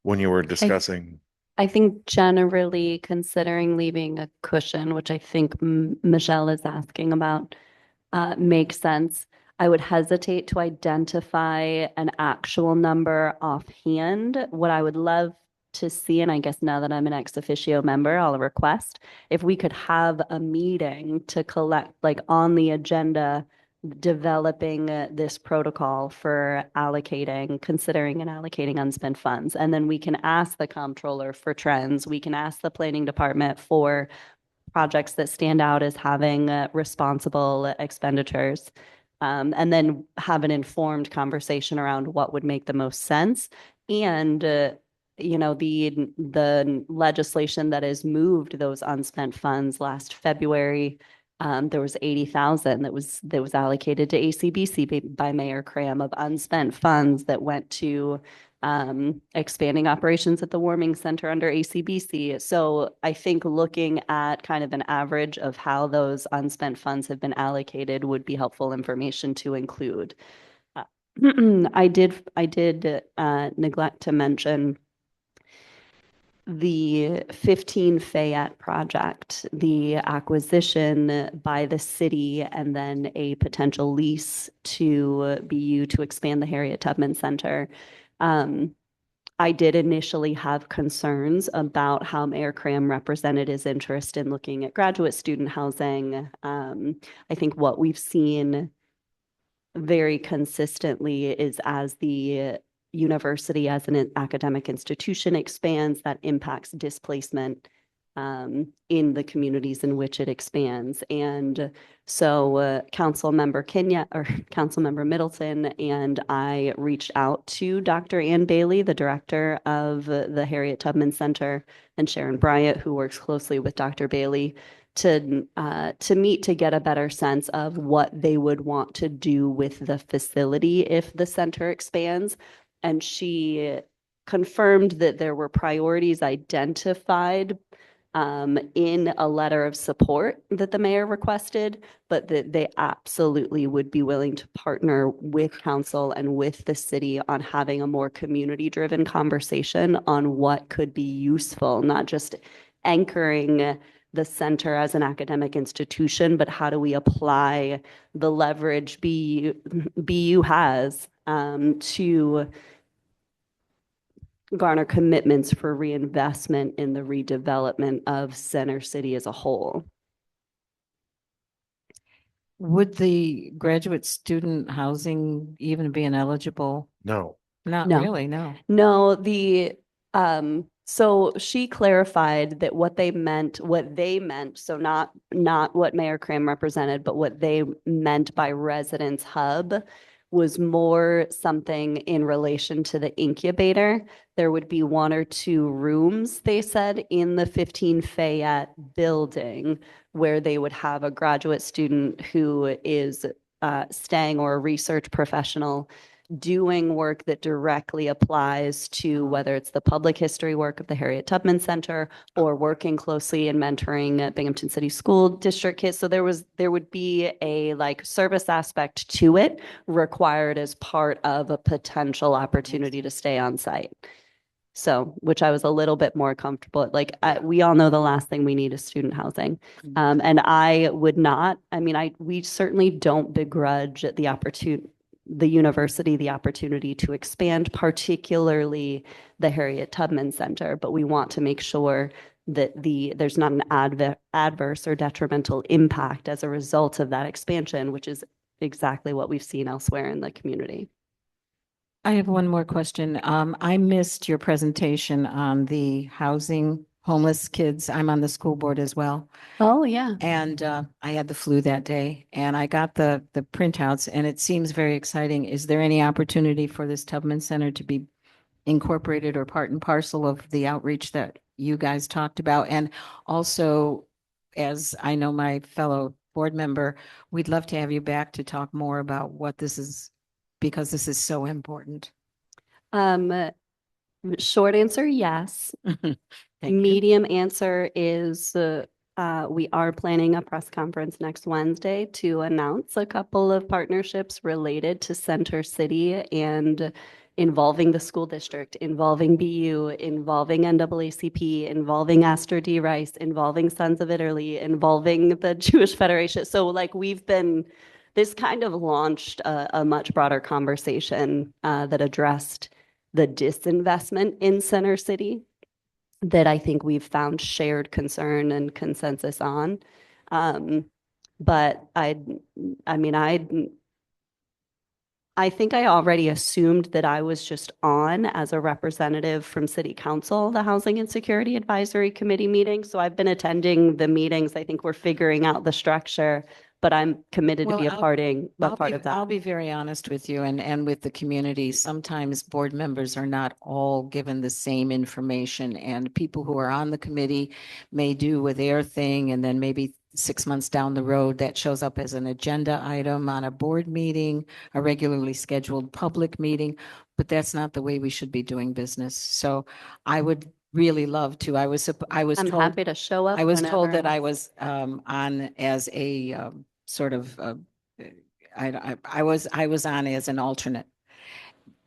when you were discussing? I think generally considering leaving a cushion, which I think Michelle is asking about, makes sense. I would hesitate to identify an actual number offhand. What I would love to see, and I guess now that I'm an ex officio member, I'll request if we could have a meeting to collect, like on the agenda, developing this protocol for considering and allocating unspent funds. And then we can ask the comptroller for trends. We can ask the planning department for projects that stand out as having responsible expenditures. And then have an informed conversation around what would make the most sense. And the legislation that has moved those unspent funds last February, there was 80,000 that was allocated to ACBC by Mayor Cram of unspent funds that went to expanding operations at the warming center under ACBC. So I think looking at kind of an average of how those unspent funds have been allocated would be helpful information to include. I did neglect to mention the 15 Fayette project, the acquisition by the city and then a potential lease to BU to expand the Harriet Tubman Center. I did initially have concerns about how Mayor Cram represented his interest in looking at graduate student housing. I think what we've seen very consistently is as the university as an academic institution expands, that impacts displacement in the communities in which it expands. And so Councilmember Councilmember Middleton and I reached out to Dr. Ann Bailey, the director of the Harriet Tubman Center, and Sharon Bryant, who works closely with Dr. Bailey, to meet to get a better sense of what they would want to do with the facility if the center expands. And she confirmed that there were priorities identified in a letter of support that the mayor requested, but that they absolutely would be willing to partner with council and with the city on having a more community-driven conversation on what could be useful, not just anchoring the center as an academic institution, but how do we apply the leverage BU has to garner commitments for reinvestment in the redevelopment of Center City as a whole. Would the graduate student housing even be ineligible? No. Not No. really, no. No, so she clarified that what they meant, so not what Mayor Cram represented, but what they meant by residence hub was more something in relation to the incubator. There would be 1 or 2 rooms, they said, in the 15 Fayette building where they would have a graduate student who is staying, or a research professional doing work that directly applies to whether it's the public history work of the Harriet Tubman Center or working closely and mentoring Binghamton City School District kids. So there would be a like service aspect to it required as part of a potential opportunity to stay on site. So, which I was a little bit more comfortable. We all know the last thing we need is student housing. And I would not, we certainly don't begrudge the university the opportunity to expand, particularly the Harriet Tubman Center, but we want to make sure that there's not an adverse or detrimental impact as a result of that expansion, which is exactly what we've seen elsewhere in the community. I have one more question. I missed your presentation on the housing homeless kids. I'm on the school board as well. Oh, yeah. And I had the flu that day, and I got the printouts, and it seems very exciting. Is there any opportunity for this Tubman Center to be incorporated or part and parcel of the outreach that you guys talked about? And also, as I know my fellow board member, we'd love to have you back to talk more about what this is, because this is so important. Short answer, yes. Medium answer is we are planning a press conference next Wednesday to announce a couple of partnerships related to Center City and involving the school district, involving BU, involving NAACP, involving Astor D. Rice, involving Sons of Italy, involving the Jewish Federation. So this kind of launched a much broader conversation that addressed the disinvestment in Center City that I think we've found shared concern and consensus on. But I think I already assumed that I was just on as a representative from City Council, the Housing and Security Advisory Committee meeting. So I've been attending the meetings. I think we're figuring out the structure, but I'm committed to be a part of that. I'll be very honest with you and with the community. Sometimes board members are not all given the same information, and people who are on the committee may do their thing, and then maybe 6 months down the road that shows up as an agenda item on a board meeting, a regularly scheduled public meeting, but that's not the way we should be doing business. So I would really love to. I'm told, happy to show up. I was told whenever. that I was on as a sort of I was on as an alternate.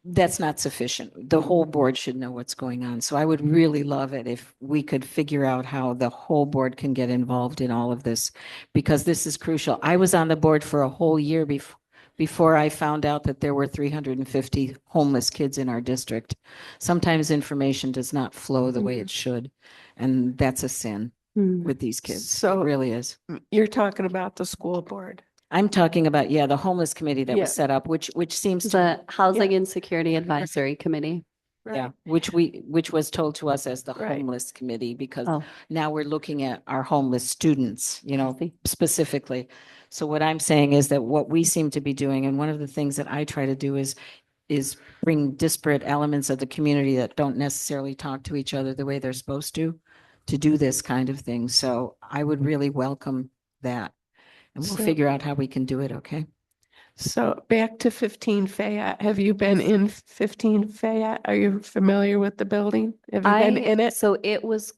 That's not sufficient. The whole board should know what's going on. So I would really love it if we could figure out how the whole board can get involved in all of this, because this is crucial. I was on the board for a whole year before I found out that there were 350 homeless kids in our district. Sometimes information does not flow the way it should, and that's a sin with these kids. So it really is. You're talking about the school board. I'm talking about, the homeless committee that was set up, which seems to The Housing and Security Advisory Committee. Yeah, which was told to us as the Right. homeless committee, because Oh, now we're looking at our homeless students, see. specifically. So what I'm saying is that what we seem to be doing, and one of the things that I try to do is bring disparate elements of the community that don't necessarily talk to each other the way they're supposed to do this kind of thing. So I would really welcome that. And we'll So- figure out how we can do it, okay? So back to 15 Fayette. Have you been in 15 Fayette? Are you familiar with the building? Have you been in it? So it was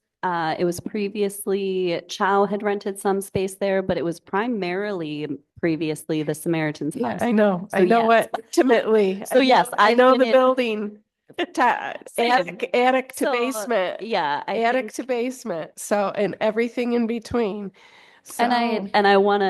previously, Chow had rented some space there, but it was primarily previously the Samaritan's Yeah, house. I know. So I know yes. what ultimately. So yes, I know I've the been in- building. Attic to So, basement. Yeah, I Attic think, to basement. So, and everything in between. So, and I want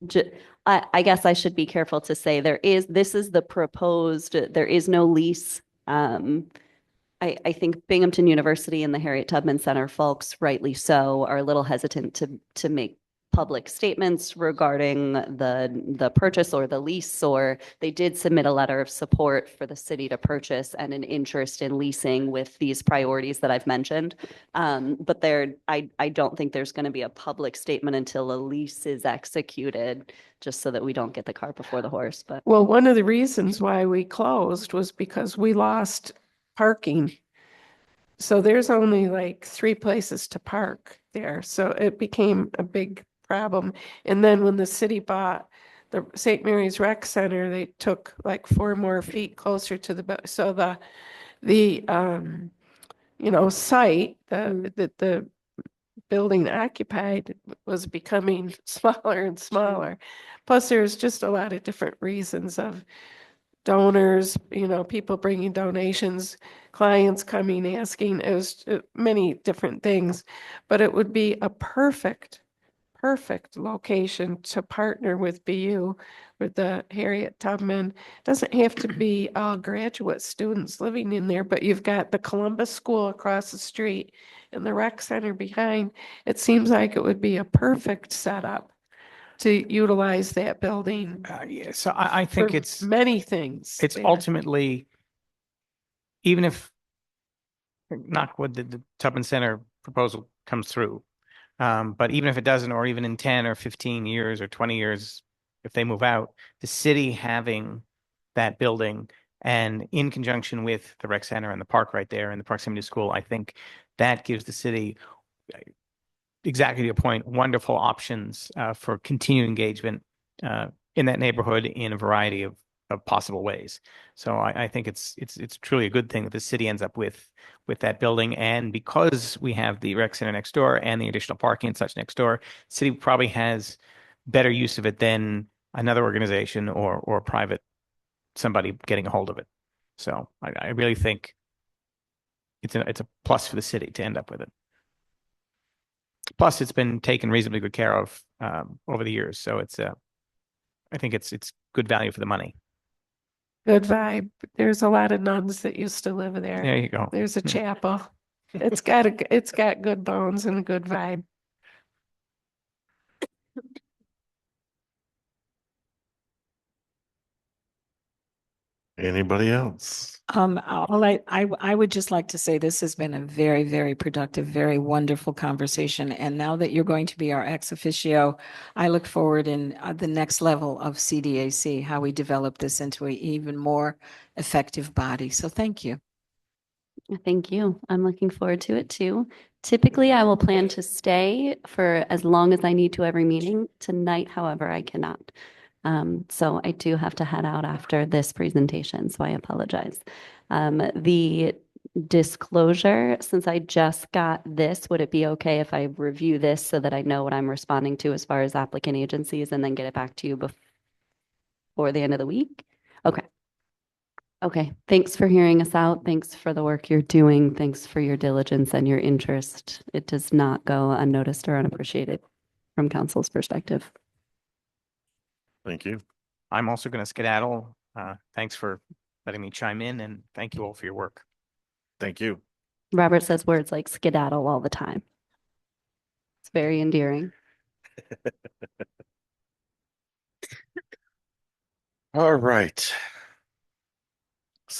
to, I guess I should be careful to say this is the proposed, there is no lease. I think Binghamton University and the Harriet Tubman Center folks, rightly so, are a little hesitant to make public statements regarding the purchase or the lease, or they did submit a letter of support for the city to purchase and an interest in leasing with these priorities that I've mentioned. But I don't think there's going to be a public statement until a lease is executed, just so that we don't get the cart before the horse. But well, one of the reasons why we closed was because we lost parking. So there's only like 3 places to park there. So it became a big problem. And then when the city bought the St. Mary's Rec Center, they took like 4 more feet closer to so the site that the building occupied was becoming smaller and smaller. Plus, there's just a lot of different reasons of donors, people bringing donations, clients coming, asking. It was many different things, but it would be a perfect location to partner with BU, with the Harriet Tubman. Doesn't have to be all graduate students living in there, but you've got the Columbus School across the street and the rec center behind. It seems like it would be a perfect setup to utilize that building Yeah, so I think for it's many things. there. ultimately, even if, knock wood, the Tubman Center proposal comes through, but even if it doesn't, or even in 10 or 15 years or 20 years, if they move out, the city having that building and in conjunction with the rec center and the park right there and the proximity to school, I think that gives the city, exactly to your point, wonderful options for continued engagement in that neighborhood in a variety of possible ways. So I think it's truly a good thing that the city ends up with that building. And because we have the rec center next door and the additional parking and such next door, the city probably has better use of it than another organization or private somebody getting a hold of it. So I really think it's a plus for the city to end up with it. Plus, it's been taken reasonably good care of over the years, so I think it's good value for the money. Good vibe. There's a lot of nuns that used to live there. There you go. There's a chapel. It's got good bones and a good vibe. Anybody else? I would just like to say this has been a very, very productive, very wonderful conversation. And now that you're going to be our ex officio, I look forward in the next level of CDAC, how we develop this into an even more effective body. So thank you. thank you. I'm looking forward to it too. Typically, I will plan to stay for as long as I need to every meeting. Tonight, however, I cannot. So I do have to head out after this presentation, so I apologize. The disclosure, since I just got this, would it be okay if I review this so that I know what I'm responding to as far as applicant agencies and then get it back to you before the end of the week? Okay. Okay, thanks for hearing us out. Thanks for the work you're doing. Thanks for your diligence and your interest. It does not go unnoticed or unappreciated from council's perspective. Thank you. I'm also going to skedaddle. Thanks for letting me chime in, and thank you all for your work. Thank you. Robert says words like skedaddle all the time. It's very endearing. All right.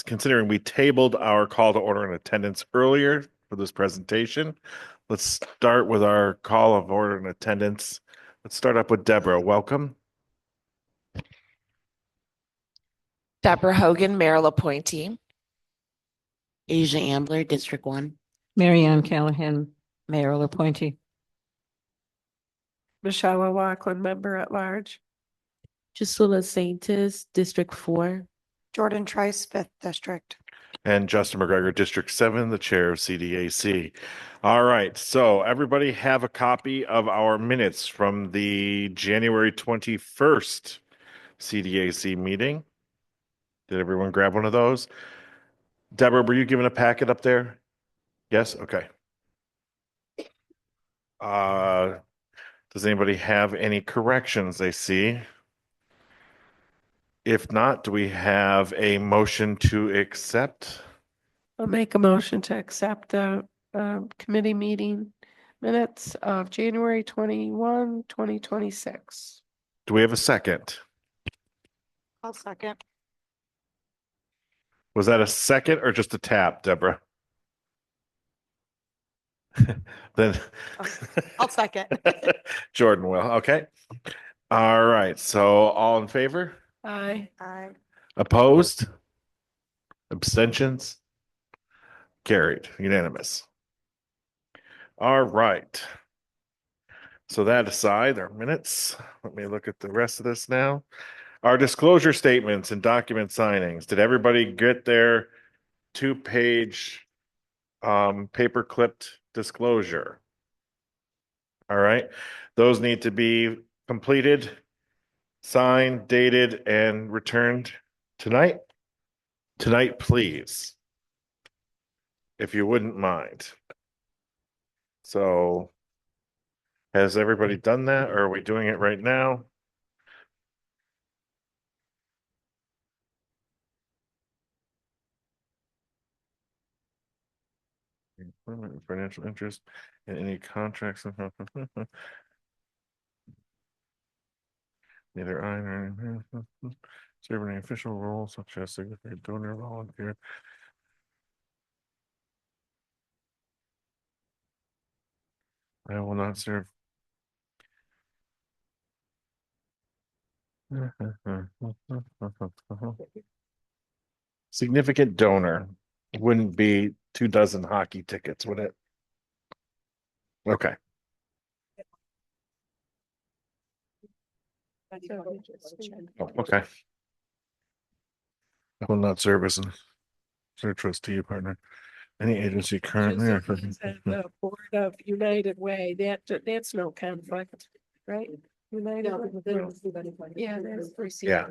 considering we tabled our call to order and attendance earlier for this presentation, let's start with our call of order and attendance. Let's start up with Deborah. Welcome. Deborah Hogan, mayoral appointee. Asia Ambler, District 1. Mary Ann Callahan, mayoral appointee. Michelle O'Loughlin, member at large. Gisela Saintis, District 4. Jordan Trice, 5th District. And Justin McGregor, District 7, the chair of CDAC. All right, so everybody have a copy of our minutes from the January 21st CDAC meeting. Did everyone grab one of those? Deborah, were you given a packet up there? Yes? Okay. Does anybody have any corrections they see? If not, do we have a motion to accept? I'll make a motion to accept the committee meeting minutes of January 21, 2026. Do we have a second? I'll second. Was that a second or just a tap, Deborah? Then I'll second. Jordan will. Okay. All right. So all in favor? Aye. Aye. Opposed? Abstentions? Carried. Unanimous. All right. So that aside, our minutes. Let me look at the rest of this now. Our disclosure statements and document signings. Did everybody get their 2-page paper clipped disclosure? All right. Those need to be completed, signed, dated, and returned tonight. Tonight, please. If you wouldn't mind. So has everybody done that, or are we doing it right now? Financial interest in any contracts. Neither I nor serve any official role such as significant donor, volunteer. I will not serve. Significant donor wouldn't be 24 hockey tickets, would it? Okay. Oh, okay. I will not serve as a trustee partner. Any agency currently or The board of United Way, that's no conflict, right? United Way. Yeah, that's. Yeah.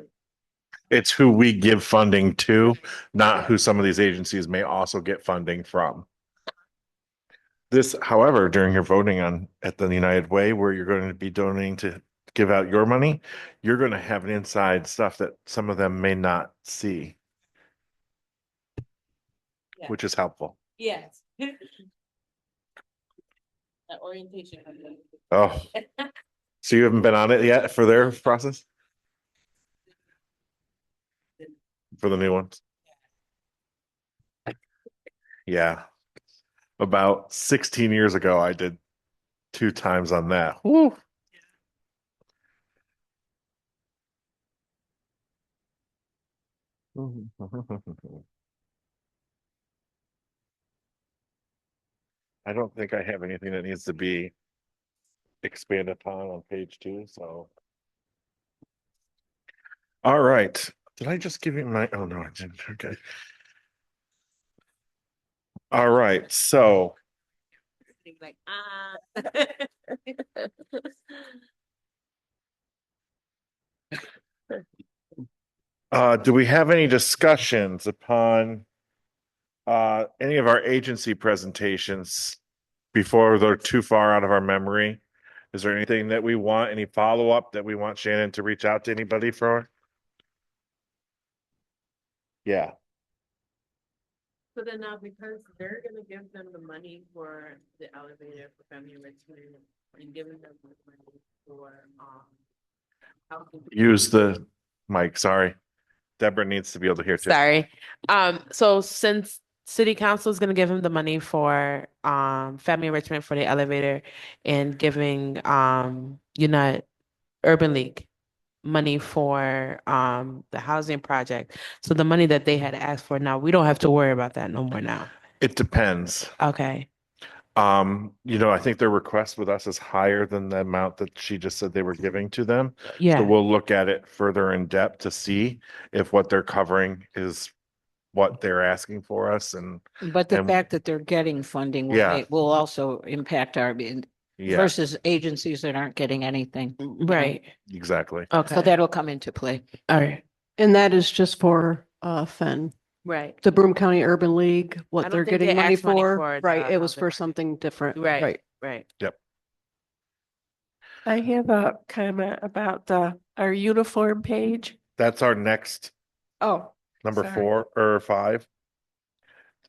It's who we give funding to, not who some of these agencies may also get funding from. This, however, during your voting on at the United Way, where you're going to be donating to give out your money, you're going to have an inside stuff that some of them may not see, which is helpful. Yes. That orientation. Oh, so you haven't been on it yet for their process? For the new ones? Yeah. About 16 years ago, I did 2 times on that. Woo. I don't think I have anything that needs to be expanded upon on page 2, so. All right. Did I just give you my, oh no, I didn't. Okay. All right, so Like, do we have any discussions upon any of our agency presentations before they're too far out of our memory? Is there anything that we want, any follow-up that we want Shannon to reach out to anybody for? Yeah. So then now, because they're gonna give them the money for the elevator for family return and giving them the money for housing. Use the mic, sorry. Deborah needs to be able to hear too. Sorry. So since city council is gonna give him the money for family enrichment for the elevator and giving Unite Urban League money for the housing project. So the money that they had asked for now, we don't have to worry about that no more now. It depends. Okay. I think their request with us is higher than the amount that she just said they were giving to them. So Yeah. we'll look at it further in depth to see if what they're covering is what they're asking for us and But the And- fact that they're getting funding Yeah. will also impact our yeah, versus agencies that aren't getting anything. Right. exactly. Okay. So that'll come into play. All right. And that is just for FEN, Right. the Broome County Urban League, I what don't they're think they getting money asked money for. for Right, the it was housing for project. something different. Right. Right. Right. I have a comment about our uniform page. That's our next Oh, number Sorry. 4 or 5.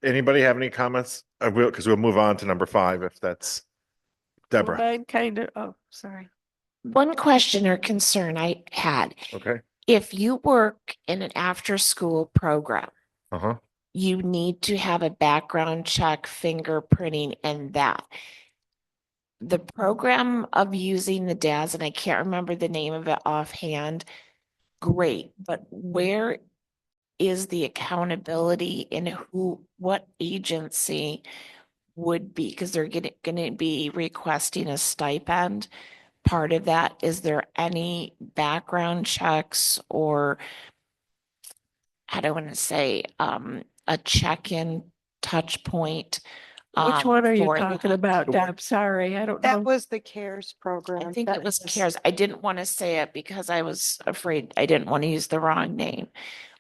Anybody have any comments? I will, because we'll move on to number 5 if that's well, Deborah. mine kind of, oh, sorry. One question or concern I had, Okay. if you work in an after-school program, Uh-huh. you need to have a background check, fingerprinting, and that. The program of using the DAS, and I can't remember the name of it offhand, great, but where is the accountability in what agency would be, because they're gonna be requesting a stipend. Part of that, is there any background checks or I don't want to say a check-in touch point? Which one are you for talking that? about, Deb? Sorry, I don't know. That was the CARES program. I think That it was was- CARES. I didn't want to say it because I was afraid I didn't want to use the wrong name.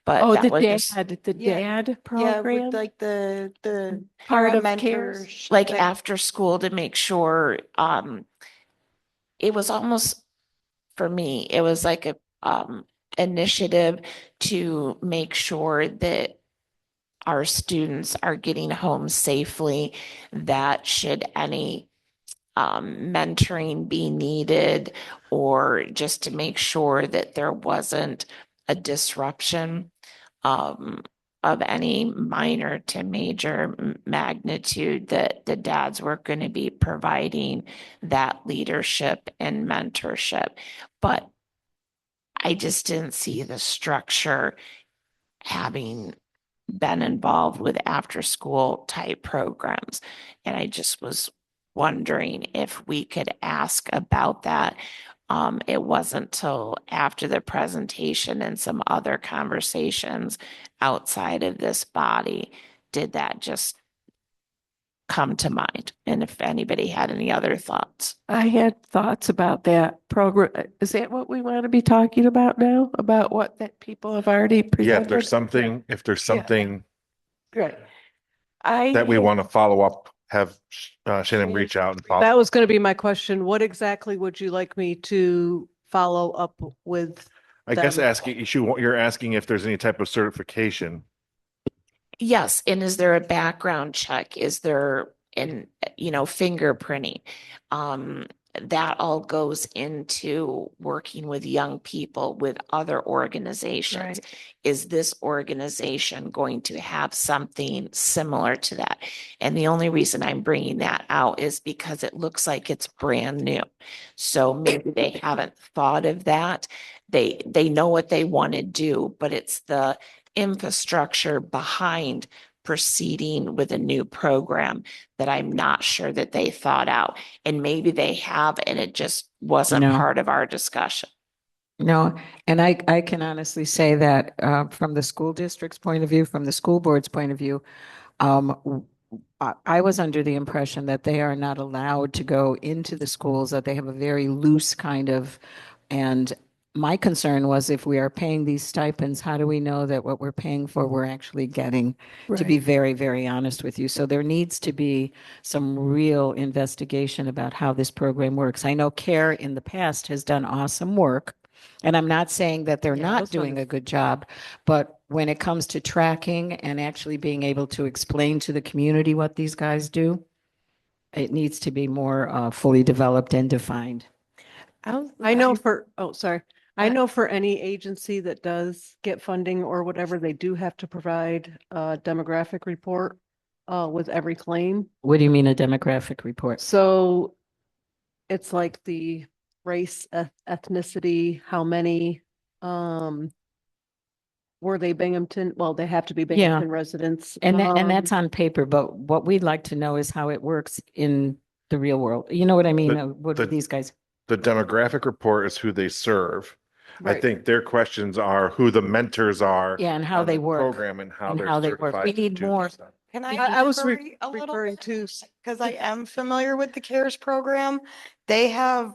But Oh, that the was just dad Yeah, program? with like the Part of mentors. CARES? like after school to make sure, it was almost, for me, it was like a initiative to make sure that our students are getting home safely, that should any mentoring be needed, or just to make sure that there wasn't a disruption of any minor to major magnitude, that the dads were going to be providing that leadership and mentorship. But I just didn't see the structure having been involved with after school type programs. And I just was wondering if we could ask about that. It wasn't till after the presentation and some other conversations outside of this body did that just come to mind. And if anybody had any other thoughts. I had thoughts about that program. Is that what we want to be talking about now? About what that people have already presented? Yeah, if there's something Right. I that we had- want to follow up, have Shannon reach out and follow. That was going to be my question. What exactly would you like me to follow up with? I guess them. you're asking if there's any type of certification. Yes, and is there a background check? Is there fingerprinting? That all goes into working with young people with other organizations. Right. Is this organization going to have something similar to that? And the only reason I'm bringing that out is because it looks like it's brand new. So maybe they haven't thought of that. They know what they want to do, but it's the infrastructure behind proceeding with a new program that I'm not sure that they thought out. And maybe they have, and it just wasn't No. part of our discussion. No, and I can honestly say that from the school district's point of view, from the school board's point of view, I was under the impression that they are not allowed to go into the schools, that they have a very loose kind of, and my concern was, if we are paying these stipends, how do we know that what we're paying for, we're actually getting? To be Right. very, very honest with you. So there needs to be some real investigation about how this program works. I know CARE in the past has done awesome work, and I'm not saying that they're Yeah, not those doing a ones- good job, but when it comes to tracking and actually being able to explain to the community what these guys do, it needs to be more fully developed and defined. I know for, oh, sorry. I know for any agency that does get funding or whatever, they do have to provide a demographic report with every claim. What do you mean a demographic report? So it's like the race, ethnicity, how many, were they Binghamton? Well, they have to be Binghamton residents. And that's on paper, but what we'd like to know is how it works in the real world. You know what I mean? What do these guys? The demographic report is who they serve. I Right. think their questions are who the mentors are. Yeah, and how on the they work. Program and how and they're how they work. certified We to need do more. this stuff. Can I was a little referring to, because I am familiar with the CARES program. They have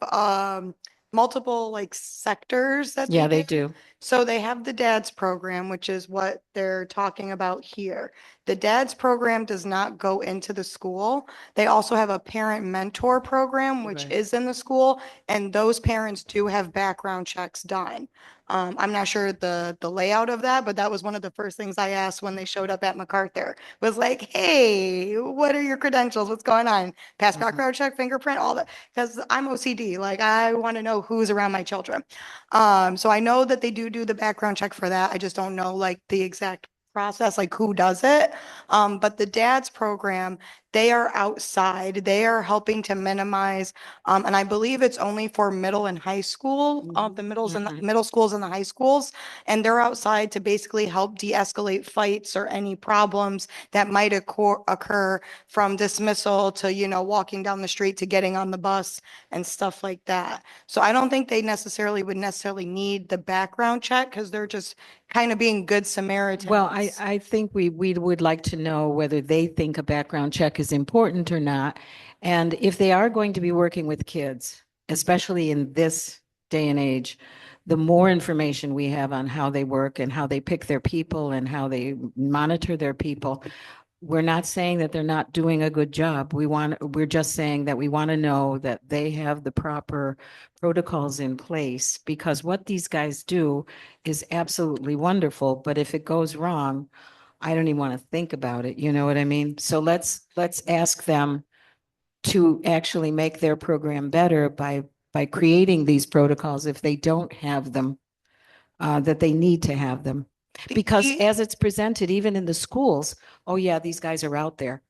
multiple like sectors that Yeah, they do. So they have the DADS program, which is what they're talking about here. The DADS program does not go into the school. They also have a parent mentor program, which Right. is in the school, and those parents do have background checks done. I'm not sure the layout of that, but that was one of the first things I asked when they showed up at MacArthur, was like, hey, what are your credentials? What's going on? Past background check, fingerprint, all that, because I'm OCD. Like, I want to know who's around my children. So I know that they do the background check for that. I just don't know like the exact process, like who does it. But the DADS program, they are outside. They are helping to minimize, and I believe it's only for middle and high school, the middles and the middle schools and the high schools. And they're outside to basically help de-escalate fights or any problems that might occur from dismissal to, walking down the street to getting on the bus and stuff like that. So I don't think they would necessarily need the background check because they're just kind of being good Samaritans. Well, I think we would like to know whether they think a background check is important or not. And if they are going to be working with kids, especially in this day and age, the more information we have on how they work and how they pick their people and how they monitor their people, we're not saying that they're not doing a good job. We're just saying that we want to know that they have the proper protocols in place, because what these guys do is absolutely wonderful. But if it goes wrong, I don't even want to think about it. You know what I mean? So let's ask them to actually make their program better by creating these protocols if they don't have them, that they need to have them. Because as it's presented, even in the schools, oh yeah, these guys are out there.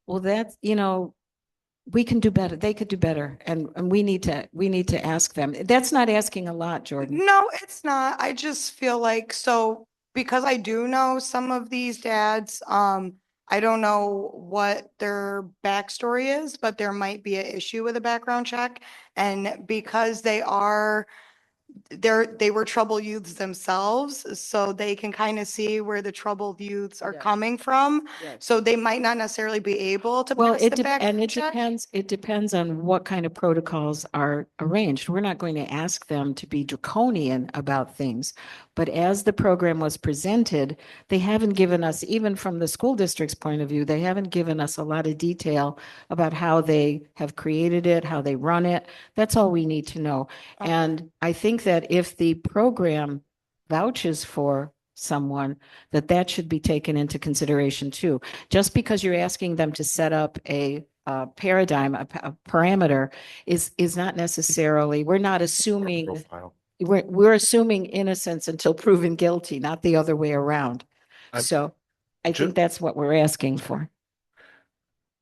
Well, that's, we can do better. They could do better. And we need to ask them. That's not asking a lot, Jordan. No, it's not. I just feel like, so because I do know some of these dads, I don't know what their backstory is, but there might be an issue with a background check. And because they were troubled youths themselves, so they can kind of see where the troubled youths are Yeah. coming from. Yes. So they might not necessarily be able to Well, pass it the background it check. depends on what kind of protocols are arranged. We're not going to ask them to be draconian about things. But as the program was presented, they haven't given us, even from the school district's point of view, they haven't given us a lot of detail about how they have created it, how they run it. That's all we need to know. Okay. And I think that if the program vouches for someone, that should be taken into consideration too. Just because you're asking them to set up a paradigm, a parameter is not necessarily, we're not assuming, Profile. we're assuming innocence until proven guilty, not the other way around. I'm- So I Ju- think that's what we're asking for.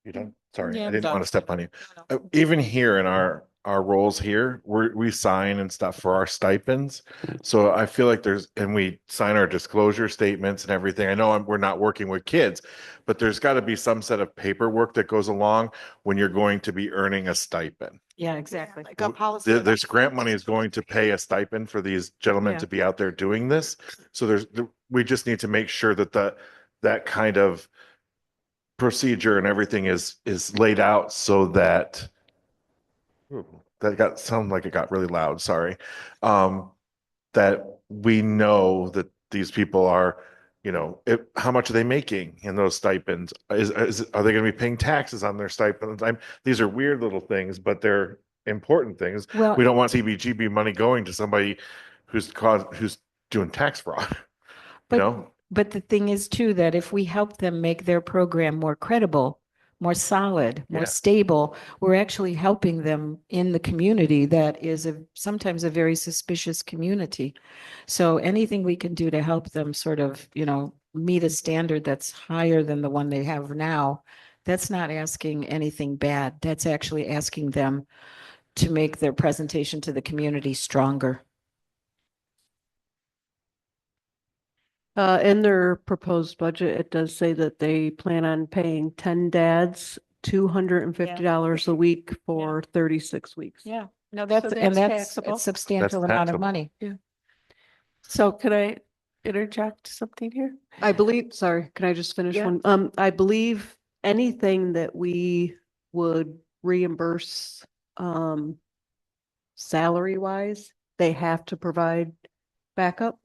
You done? Sorry, Yeah, I I'm didn't done. want to step on you. Even here in our roles here, we sign and stuff for our stipends. So I feel like and we sign our disclosure statements and everything. I know we're not working with kids, but there's got to be some set of paperwork that goes along when you're going to be earning a stipend. Yeah, exactly. Like a policy. This grant money is going to pay a stipend for these gentlemen Yeah. to be out there doing this. So we just need to make sure that that kind of procedure and everything is laid out so that sounded like it got really loud, sorry. That we know that these people are, how much are they making in those stipends? Are they going to be paying taxes on their stipends? These are weird little things, but they're important things. Well, We don't want CBGB money going to somebody who's doing tax fraud, But the thing is too, that if we help them make their program more credible more solid, more Yeah. stable, we're actually helping them in the community that is sometimes a very suspicious community. So anything we can do to help them sort of, meet a standard that's higher than the one they have now, that's not asking anything bad. That's actually asking them to make their presentation to the community stronger. In their proposed budget, it does say that they plan on paying 10 dads $250 a week for 36 weeks. Yeah, no, that's taxable. a substantial amount of taxable. money. So can I interject something here? I believe, sorry, can I just finish Yeah. one? I believe anything that we would reimburse, salary wise, they have to provide backup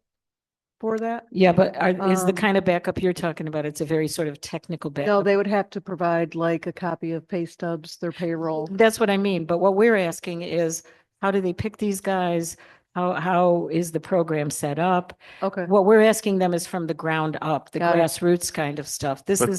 for that. Yeah, but is the Um, kind of backup you're talking about, it's a very sort of technical No, backup. they would have to provide like a copy of pay stubs, their payroll. That's what I mean. But what we're asking is, how do they pick these guys? How is the program set up? Okay. What we're asking them is from the ground up, the Got it. grassroots kind of stuff. This But-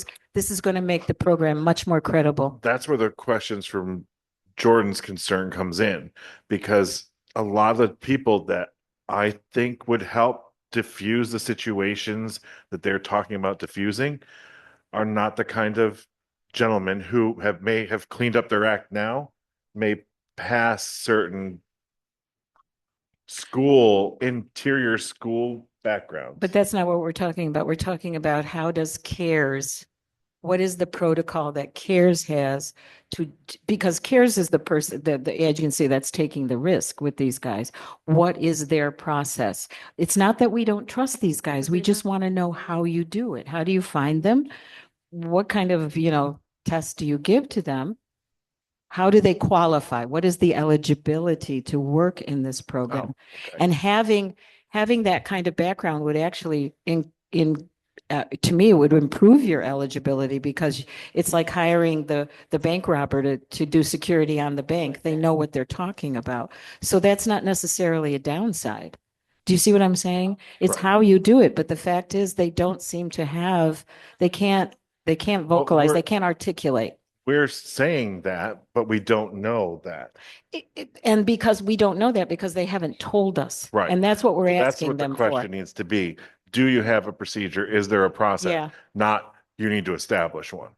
is going to make the program much more credible. That's where the questions from Jordan's concern comes in, because a lot of the people that I think would help diffuse the situations that they're talking about diffusing are not the kind of gentlemen who may have cleaned up their act now, may pass certain interior school backgrounds. But that's not what we're talking about. We're talking about how does CARES, what is the protocol that CARES has because CARES is the person, the agency that's taking the risk with these guys. What is their process? It's not that we don't trust these guys. We just want to know how you do it. How do you find them? What kind of, tests do you give to them? How do they qualify? What is the eligibility to work in this program? okay. And having that kind of background would actually to me, it would improve your eligibility, because it's like hiring the bank robber to do security on the bank. They know what they're talking about. So that's not necessarily a downside. Do you see what I'm saying? It's Right. how you do it. But the fact is, they don't seem to have, they can't vocalize, they can't articulate. We're saying that, but we don't know that. And because we don't know that, because they haven't told us. Right. And that's what we're That's asking what the them for. question needs to be. Do you have a procedure? Is there a process? Yeah. Not, you need to establish one.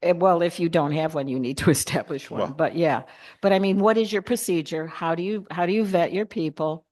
Well, if you don't have one, you need to establish one. Well- But yeah, but I mean, what is your procedure? How do you vet your people?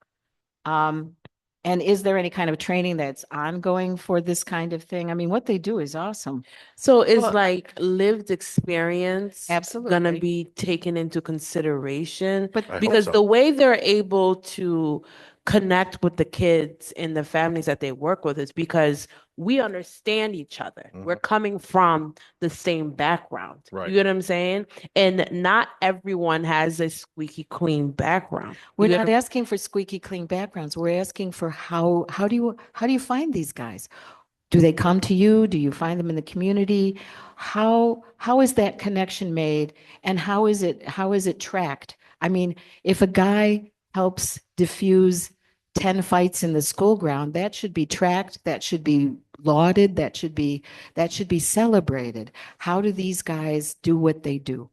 And is there any kind of training that's ongoing for this kind of thing? I mean, what they do is awesome. So is Well- like lived experience gonna Absolutely. be taken into consideration? But I hope Because so. the way they're able to connect with the kids and the families that they work with is because we understand each other. We're coming from the same background. Right. You get what I'm saying? And not everyone has a squeaky clean background. We're You get not what- asking for squeaky clean backgrounds. We're asking for how do you find these guys? Do they come to you? Do you find them in the community? How is that connection made, and how is it tracked? I mean, if a guy helps diffuse 10 fights in the school ground, that should be tracked, that should be lauded, that should be celebrated. How do these guys do what they do?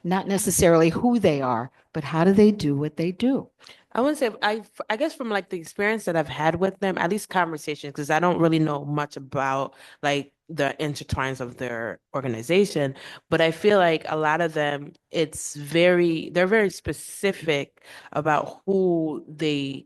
Not necessarily who they are, but how do they do what they do? I wouldn't say I guess from like the experience that I've had with them, at least conversations, because I don't really know much about like the intertwines of their organization, but I feel like a lot of them, they're very specific about who they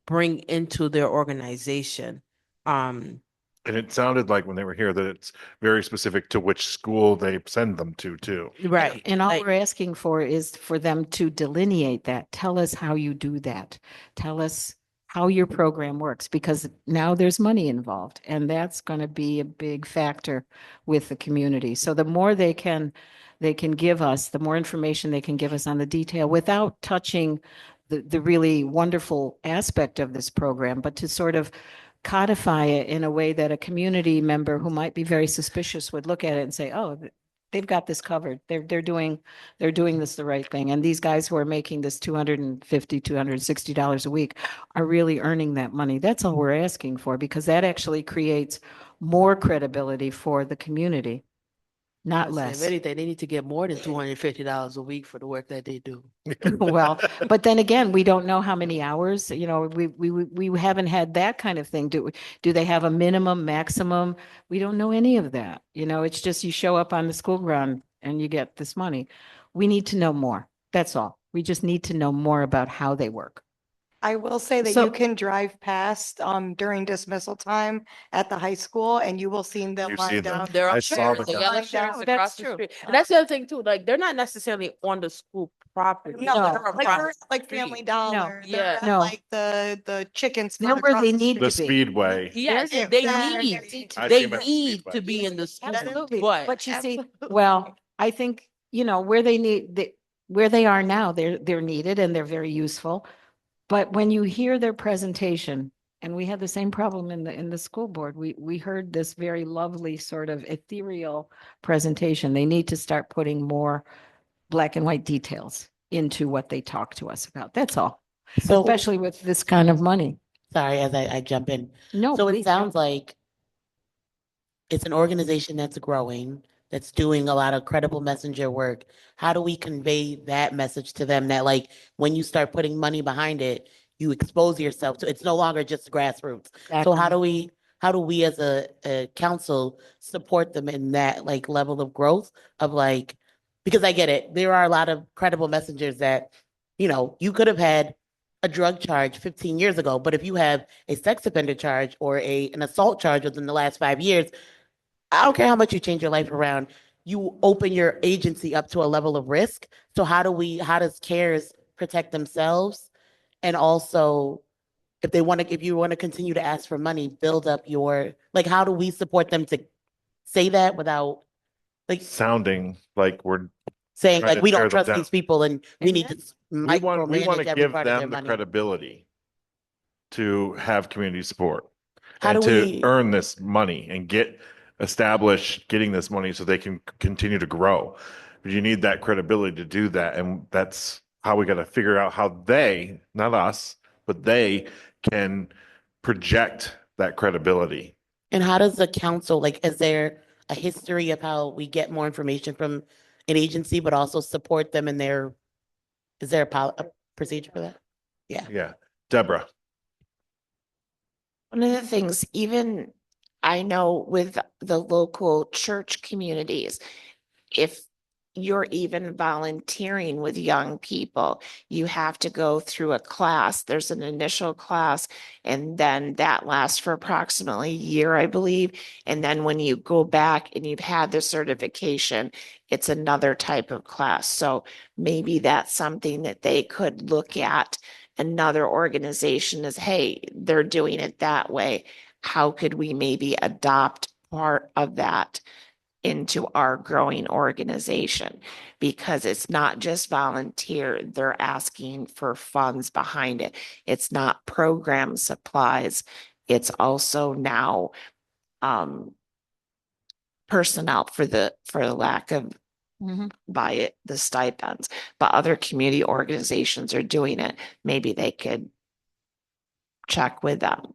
bring into their organization. And it sounded like when they were here that it's very specific to which school they send them to too. Right. And all like- we're asking for is for them to delineate that. Tell us how you do that. Tell us how your program works, because now there's money involved, and that's going to be a big factor with the community. So the more they can give us, the more information they can give us on the detail without touching the really wonderful aspect of this program, but to sort of codify it in a way that a community member who might be very suspicious would look at it and say, oh, they've got this covered. They're doing this the right thing. And these guys who are making this $250, $260 a week are really earning that money. That's all we're asking for, because that actually creates more credibility for the community. not If less. anything, they need to get more than $250 a week for the work that they do. Well, but then again, we don't know how many hours, you know, we haven't had that kind of thing. Do they have a minimum, maximum? We don't know any of that. You know, it's just you show up on the school ground and you get this money. We need to know more. That's all. We just need to know more about how they work. I will say that So- you can drive past during dismissal time at the high school and you will see them You see lined them. up. They're I on saw chairs, the the guy. yellow Lined chairs up. That's across the true. street. And that's the other thing too, like, they're not necessarily on the school property. No, No. They're like across they're the at, like Family street. Dollar. They're Yeah. at, No. like the chicken They're spot where across they the need The street. to be. Speedway. Yes, They're- they they're- need, I see they them at need Speedway. to be in the school, Absolutely. but But you see, Absolutely. well, I think, you know, where they where they are now, they're needed and they're very useful. But when you hear their presentation, and we had the same problem in the school board, we heard this very lovely sort of ethereal presentation. They need to start putting more black and white details into what they talk to us about. That's all. So, Especially with this kind of money. sorry, as I jump in. No, So it please sounds don't. like it's an organization that's growing, that's doing a lot of credible messenger work. How do we convey that message to them that, like, when you start putting money behind it, you expose yourself to, it's no longer just grassroots. So how do we as a council support them in that, like, level of growth of, like, because I get it, there are a lot of credible messengers that, you know, you could have had a drug charge 15 years ago, but if you have a sex offender charge or an assault charge within the last 5 years, I don't care how much you change your life around, you open your agency up to a level of risk. So how does CARES protect themselves? And also, if you want to continue to ask for money, build up like, how do we support them to say that without, like, Sounding like we're saying, trying like, to we tear don't them trust down. these people and we need to we want micromanage to every give part of their them the money. credibility to have community support How and do to we- earn this money and getting this money so they can continue to grow. But you need that credibility to do that, and that's how we got to figure out how they, not us, but they can project that credibility. And how does the council, like, is there a history of how we get more information from an agency, but also support them in is there a procedure for that? Yeah. Yeah, Deborah. One of the things, even I know with the local church communities, if you're even volunteering with young people, you have to go through a class. There's an initial class, and then that lasts for approximately a year, I believe. And then when you go back and you've had the certification, it's another type of class. So maybe that's something that they could look at. Another organization is, hey, they're doing it that way. How could we maybe adopt part of that into our growing organization? Because it's not just volunteer, they're asking for funds behind it. It's not program supplies. It's also now personnel for the lack of the stipends. But other community organizations are doing it. Maybe they could check with them.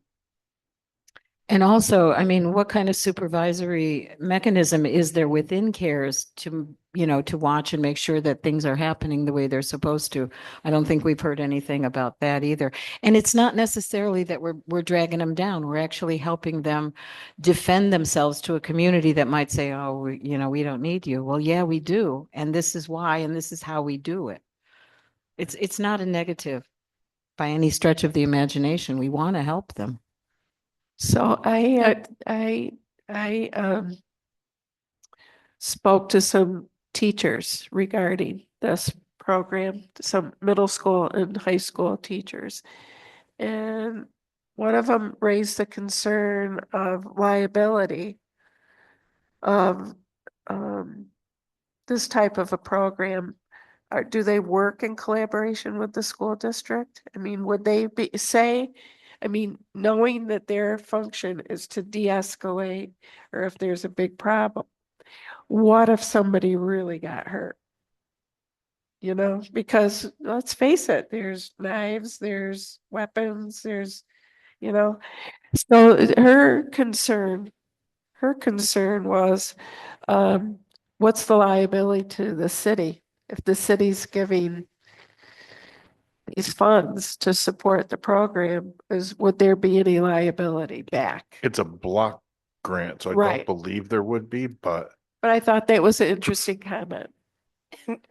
And also, I mean, what kind of supervisory mechanism is there within CARES to, you know, to watch and make sure that things are happening the way they're supposed to? I don't think we've heard anything about that either. And it's not necessarily that we're dragging them down. We're actually helping them defend themselves to a community that might say, oh, you know, we don't need you. Well, yeah, we do. And this is why, and this is how we do it. It's not a negative by any stretch of the imagination. We want to help them. So I spoke to some teachers regarding this program, some middle school and high school teachers. And one of them raised the concern of liability of this type of a program. Do they work in collaboration with the school district? I mean, would they knowing that their function is to de-escalate, or if there's a big problem, what if somebody really got hurt? You know, because let's face it, there's knives, there's weapons, there's, you know, so her concern was, what's the liability to the city? If the city's giving these funds to support the program, would there be any liability back? It's a block grant, so I Right. don't believe there would be, but But I thought that was an interesting comment.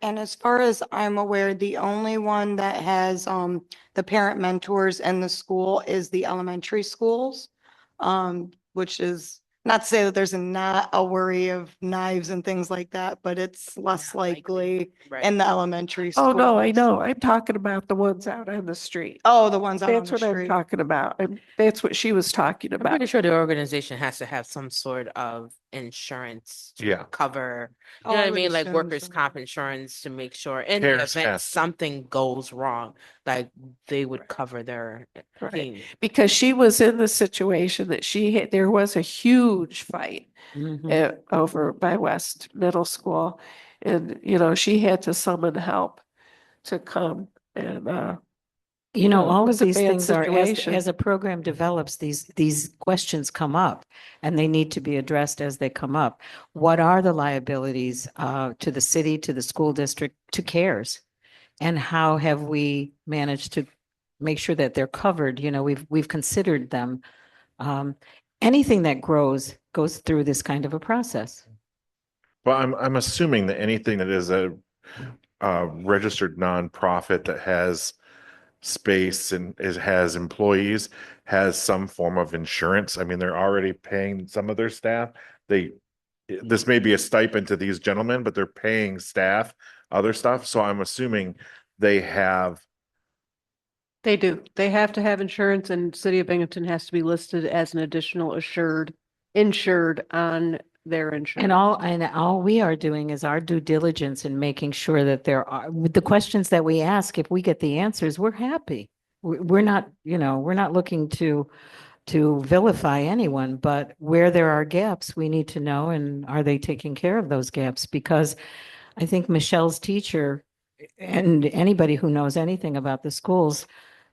And as far as I'm aware, the only one that has the parent mentors and the school is the elementary schools. Which is not to say that there's not a worry of knives and things like that, but it's less Not likely. likely in the elementary Oh, no, I schools. know. I'm talking about the ones out on the street. Oh, the ones out on That's the what I'm street. talking about. And that's what she was talking I'm about. pretty sure the organization has to have some sort of insurance to Yeah. cover, Oh, you know I what I would mean? Like assume workers' so. comp insurance to make sure in the CARES event has- something goes wrong, like they would cover their Right. team. Because she was in the situation that she had, there was a huge fight Mhm. over by West Middle School. And, you know, she had to summon help to come and, You know, it all was of a these bad things are, situation. as a program develops, these questions come up and they need to be addressed as they come up. What are the liabilities to the city, to the school district, to CARES? And how have we managed to make sure that they're covered? You know, we've considered them. Anything that grows goes through this kind of a process. but I'm assuming that anything that is a registered nonprofit that has space and has employees has some form of insurance. I mean, they're already paying some of their staff. This may be a stipend to these gentlemen, but they're paying staff other stuff. So I'm assuming they have. They do. They have to have insurance, and City of Binghamton has to be listed as an additional insured on their insurance. And all we are doing is our due diligence in making sure that there are, with the questions that we ask, if we get the answers, we're happy. We're not, you know, we're not looking to vilify anyone, but where there are gaps, we need to know, and are they taking care of those gaps? Because I think Michelle's teacher and anybody who knows anything about the schools,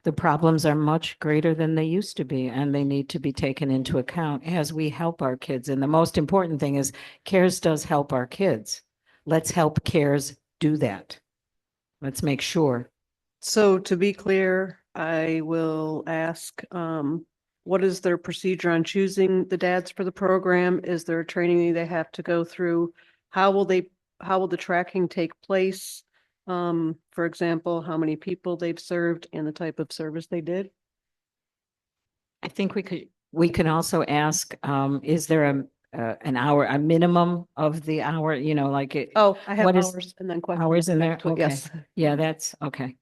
the problems are much greater than they used to be, and they need to be taken into account as we help our kids. And the most important thing is CARES does help our kids. Let's help CARES do that. Let's make sure. So to be clear, I will ask, what is their procedure on choosing the dads for the program? Is there a training they have to go through? How will the tracking take place? For example, how many people they've served and the type of service they did? I think we can also ask, is there an hour, a minimum of the hour, you know, like it, Oh, I have What is- hours and then questions. hours in there? back to it. Okay. Yes. Yeah, that's okay.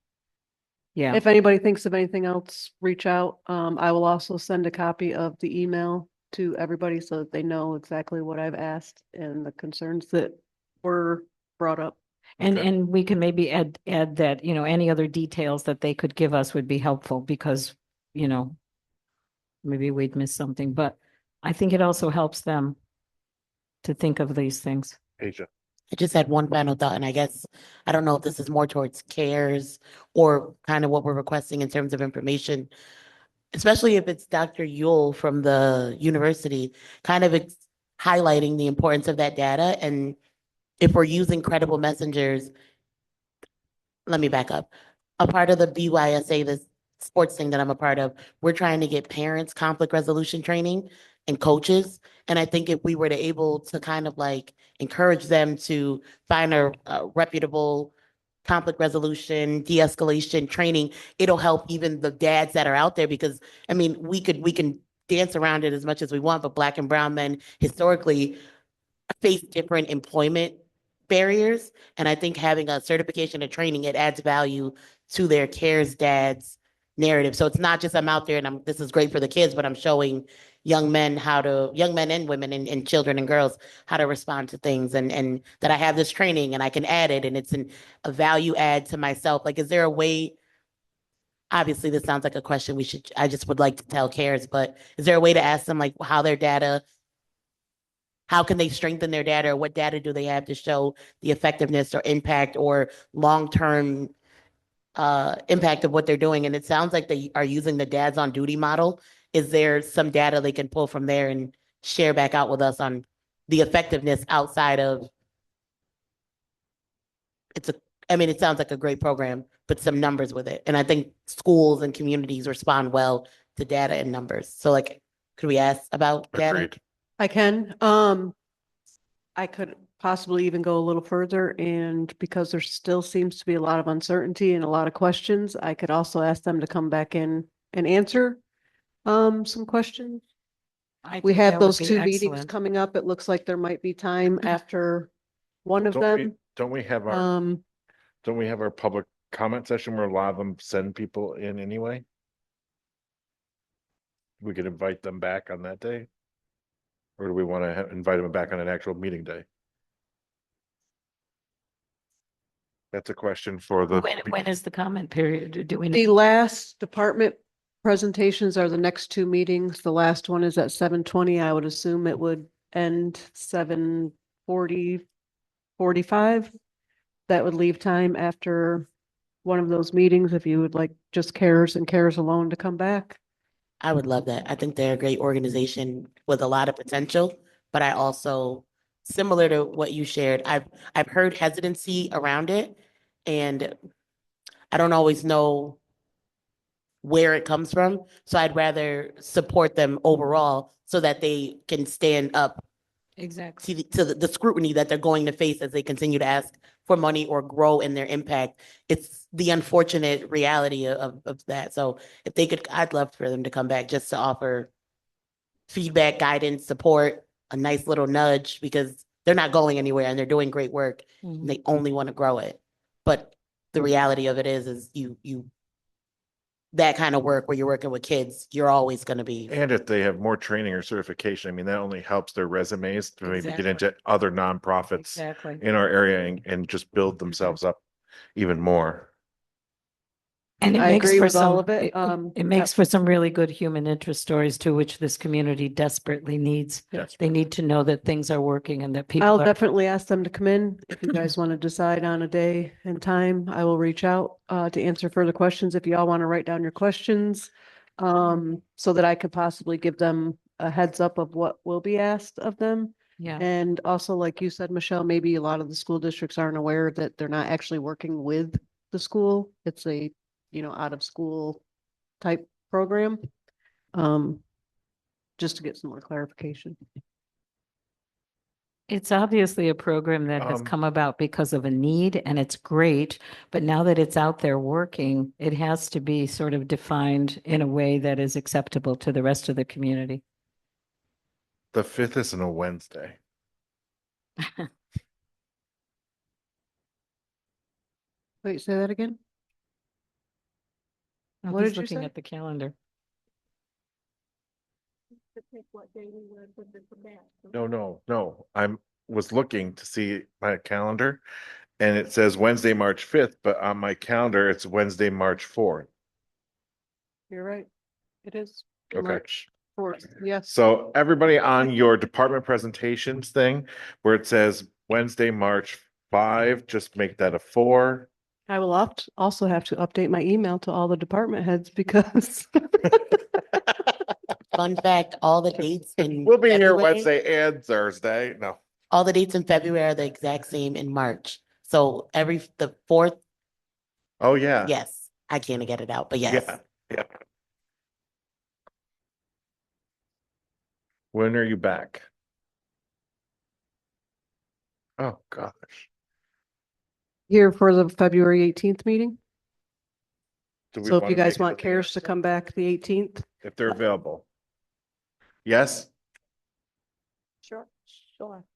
Yeah. If anybody thinks of anything else, reach out. I will also send a copy of the email to everybody so that they know exactly what I've asked and the concerns that were brought up. And we can maybe add that, you know, any other details that they could give us would be helpful because, you know, maybe we'd miss something, but I think it also helps them to think of these things. Asia. I just had one final thought, and I guess I don't know if this is more towards CARES or kind of what we're requesting in terms of information, especially if it's Dr. Yule from the university, kind of highlighting the importance of that data. And if we're using credible messengers, let me back up. A part of the BYSA, the sports thing that I'm a part of, we're trying to get parents conflict resolution training and coaches. And I think if we were to able to kind of like encourage them to find a reputable conflict resolution, de-escalation training, it'll help even the dads that are out there, because I mean, we can dance around it as much as we want, but Black and brown men historically face different employment barriers. And I think having a certification and training, it adds value to their CARES dads narrative. So it's not just I'm out there and this is great for the kids, but I'm showing young men and women and children and girls how to respond to things, and that I have this training and I can add it and it's a value add to myself. Like, is there a way, obviously this sounds like a question I just would like to tell CARES, but is there a way to ask them like how can they strengthen their data, or what data do they have to show the effectiveness or impact or long-term impact of what they're doing? And it sounds like they are using the dads on duty model. Is there some data they can pull from there and share back out with us on the effectiveness outside of I mean, it sounds like a great program, but some numbers with it. And I think schools and communities respond well to data and numbers. So like, could we ask about data? Agreed. I can. I could possibly even go a little further, and because there still seems to be a lot of uncertainty and a lot of questions, I could also ask them to come back in and answer some questions. I We think have that would those be 2 meetings excellent. coming up. It looks like there might be time after one of Don't we, them. don't we have our, don't we have our public comment session where a lot of them send people in anyway? We could invite them back on that day? Or do we want to invite them back on an actual meeting day? That's a question for the. When is the comment period? Do we The know? last department presentations are the next 2 meetings. The last one is at 7:20. I would assume it would end 7:40, 45. That would leave time after one of those meetings if you would like just CARES and CARES alone to come back. I would love that. I think they're a great organization with a lot of potential, but I also, similar to what you shared, I've heard hesitancy around it, and I don't always know where it comes from. So I'd rather support them overall so that they can stand up Exactly. to the scrutiny that they're going to face as they continue to ask for money or grow in their impact. It's the unfortunate reality of that. So if they could, I'd love for them to come back just to offer feedback, guidance, support, a nice little nudge, because they're not going anywhere and they're doing great work. And they only want to grow it. But the reality of it is you that kind of work where you're working with kids, you're always going to be. And if they have more training or certification, I mean, that only helps their resumes to maybe get Exactly. into other nonprofits Exactly. in our area and just build themselves up even more. And it I makes agree for with all some, of it. it makes for some really good human interest stories too, which this community desperately needs. Yes. They need to know that things are working and that people I'll are. definitely ask them to come in. If you guys want to decide on a day and time, I will reach out to answer further questions. If y'all want to write down your questions, so that I could possibly give them a heads up of what will be asked of them. Yeah. And also, like you said, Michelle, maybe a lot of the school districts aren't aware that they're not actually working with the school. It's a, out of school type program. Just to get some more clarification. It's obviously a program that has come about because of a need and it's great, but now that it's out there working, it has to be sort of defined in a way that is acceptable to the rest of the community. The 5th isn't a Wednesday. Wait, say that again? Oh, What he's did you looking say? at the calendar. No. Was looking to see my calendar and it says Wednesday, March 5th, but on my calendar, it's Wednesday, March 4th. You're right. It is. Okay. March 4th. Yes. So everybody on your department presentations thing where it says Wednesday, March 5, just make that a 4. I will also have to update my email to all the department heads because Fun fact, all the dates in We'll be here February- Wednesday and Thursday. No. All the dates in February are the exact same in March. So the 4th, Oh, yeah. yes, I can't get it out, but yes. Yeah. When are you back? Oh, gosh. here for the February 18th meeting. Do we So if wanna you guys make it want the CARES to come back the 18th. If they're available. Yes? Sure.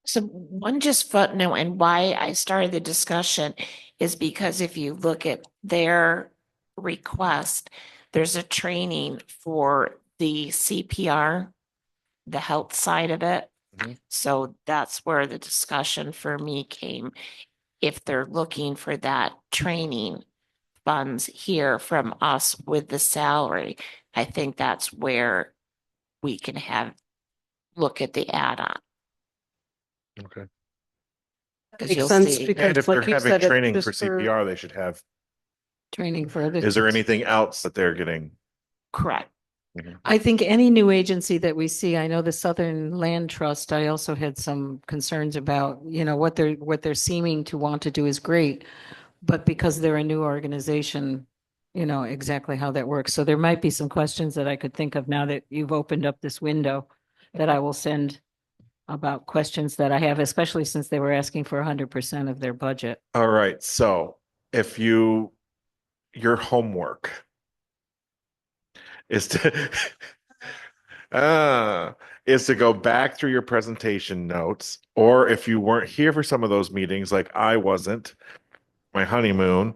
So one just footnote and why I started the discussion is because if you look at their request, there's a training for the CPR, the health side of it. Mhm. So that's where the discussion for me came. If they're looking for that training funds here from us with the salary, I think that's where we can look at the add-on. Okay. 'Cause Makes you'll sense see- because And if they're like you having said, it's training for just for- CPR, they should have, Training for other. is there anything else that they're getting? Correct. I think any new agency that we see, I know the Southern Land Trust, I also had some concerns about, what they're seeming to want to do is great. But because they're a new organization, exactly how that works. So there might be some questions that I could think of now that you've opened up this window that I will send about questions that I have, especially since they were asking for 100% of their budget. All right. So if your homework is to is to go back through your presentation notes, or if you weren't here for some of those meetings, like I wasn't, my honeymoon,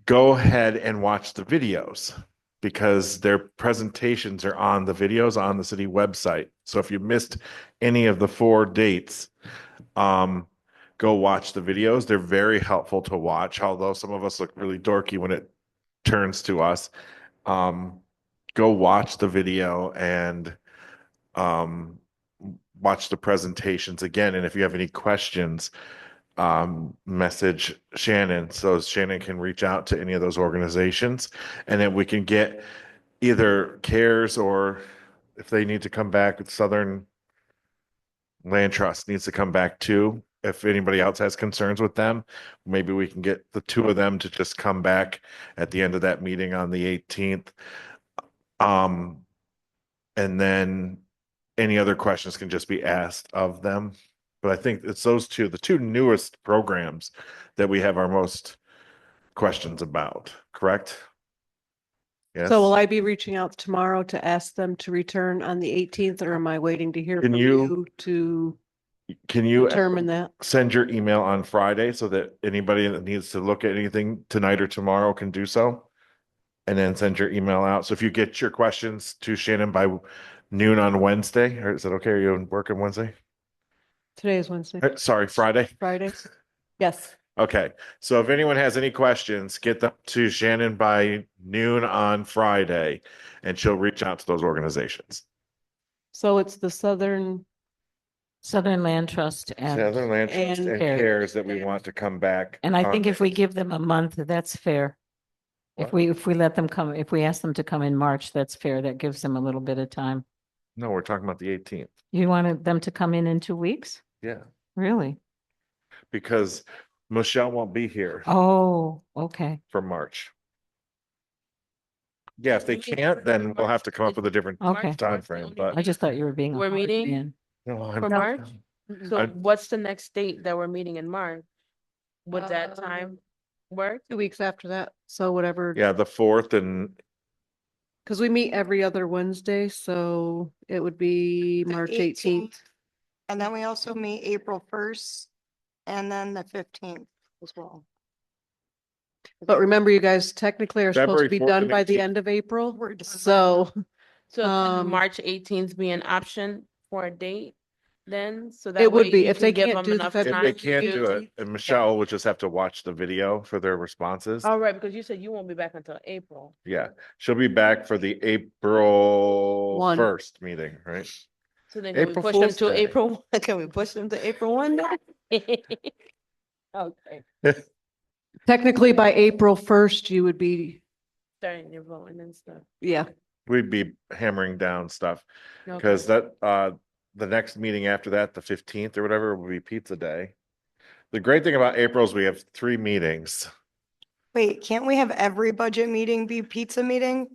go ahead and watch the videos because their presentations are on the videos on the city website. So if you missed any of the 4 dates, go watch the videos. They're very helpful to watch, although some of us look really dorky when it turns to us. Go watch the video and watch the presentations again. And if you have any questions, message Shannon so Shannon can reach out to any of those organizations, and then we can get either CARES, or if they need to come back, Southern Land Trust needs to come back too. If anybody else has concerns with them, maybe we can get the 2 of them to just come back at the end of that meeting on the 18th. And then any other questions can just be asked of them. But I think it's those 2, the 2 newest programs that we have our most questions about, correct? Yes. So will I be reaching out tomorrow to ask them to return on the 18th, or am I waiting to hear Can from you- you to Can you determine that? send your email on Friday so that anybody that needs to look at anything tonight or tomorrow can do so? And then send your email out. So if you get your questions to Shannon by noon on Wednesday, or is that okay? Are you working Wednesday? Today is Wednesday, Sorry, Friday. Friday. Yes. Okay. So if anyone has any questions, get them to Shannon by noon on Friday, and she'll reach out to those organizations. So it's the Southern, Southern Land Trust Southern Land Trust and and CARES. CARES that we want to come back. And I on. think if we give them a month, that's fair. If we let them come, if we ask them to come in March, that's fair. That gives them a little bit of time. No, we're talking about the 18th. You wanted them to come in 2 weeks? Yeah, Really? because Michelle won't be here Oh, okay. for March. Yeah, if they can't, then we'll have to come up with a different Okay. time frame. But I just thought you were being a We're hard meeting? man. no, I'm For not. March? So I- what's the next date that we're meeting in March? Would that time work? 2 weeks after that. So whatever, Yeah, the 4th, and because we meet every other Wednesday, so it would be The March 18th. And then we also meet April 1st and then the 15th as well. But remember, you guys technically are supposed to February be 4th done and by the 18th. end of April. We're done. So So can Um, March 18th be an option for a date then? So that it would way be you if they can give can't them do the enough if they time can't to- do it, and Michelle will just have to watch the video for their responses. All right, because you said you won't be back until April. Yeah, she'll be back for the April 1. 1st meeting, right? So then can we April push them Fool's to Day. April? Can we push them to April 1 then? Okay, technically by April 1st, you would be, starting your voting and stuff. yeah. We'd be hammering down stuff Okay. because the next meeting after that, the 15th or whatever, will be pizza day. The great thing about April is we have 3 meetings. Wait, can't we have every budget meeting be pizza meeting?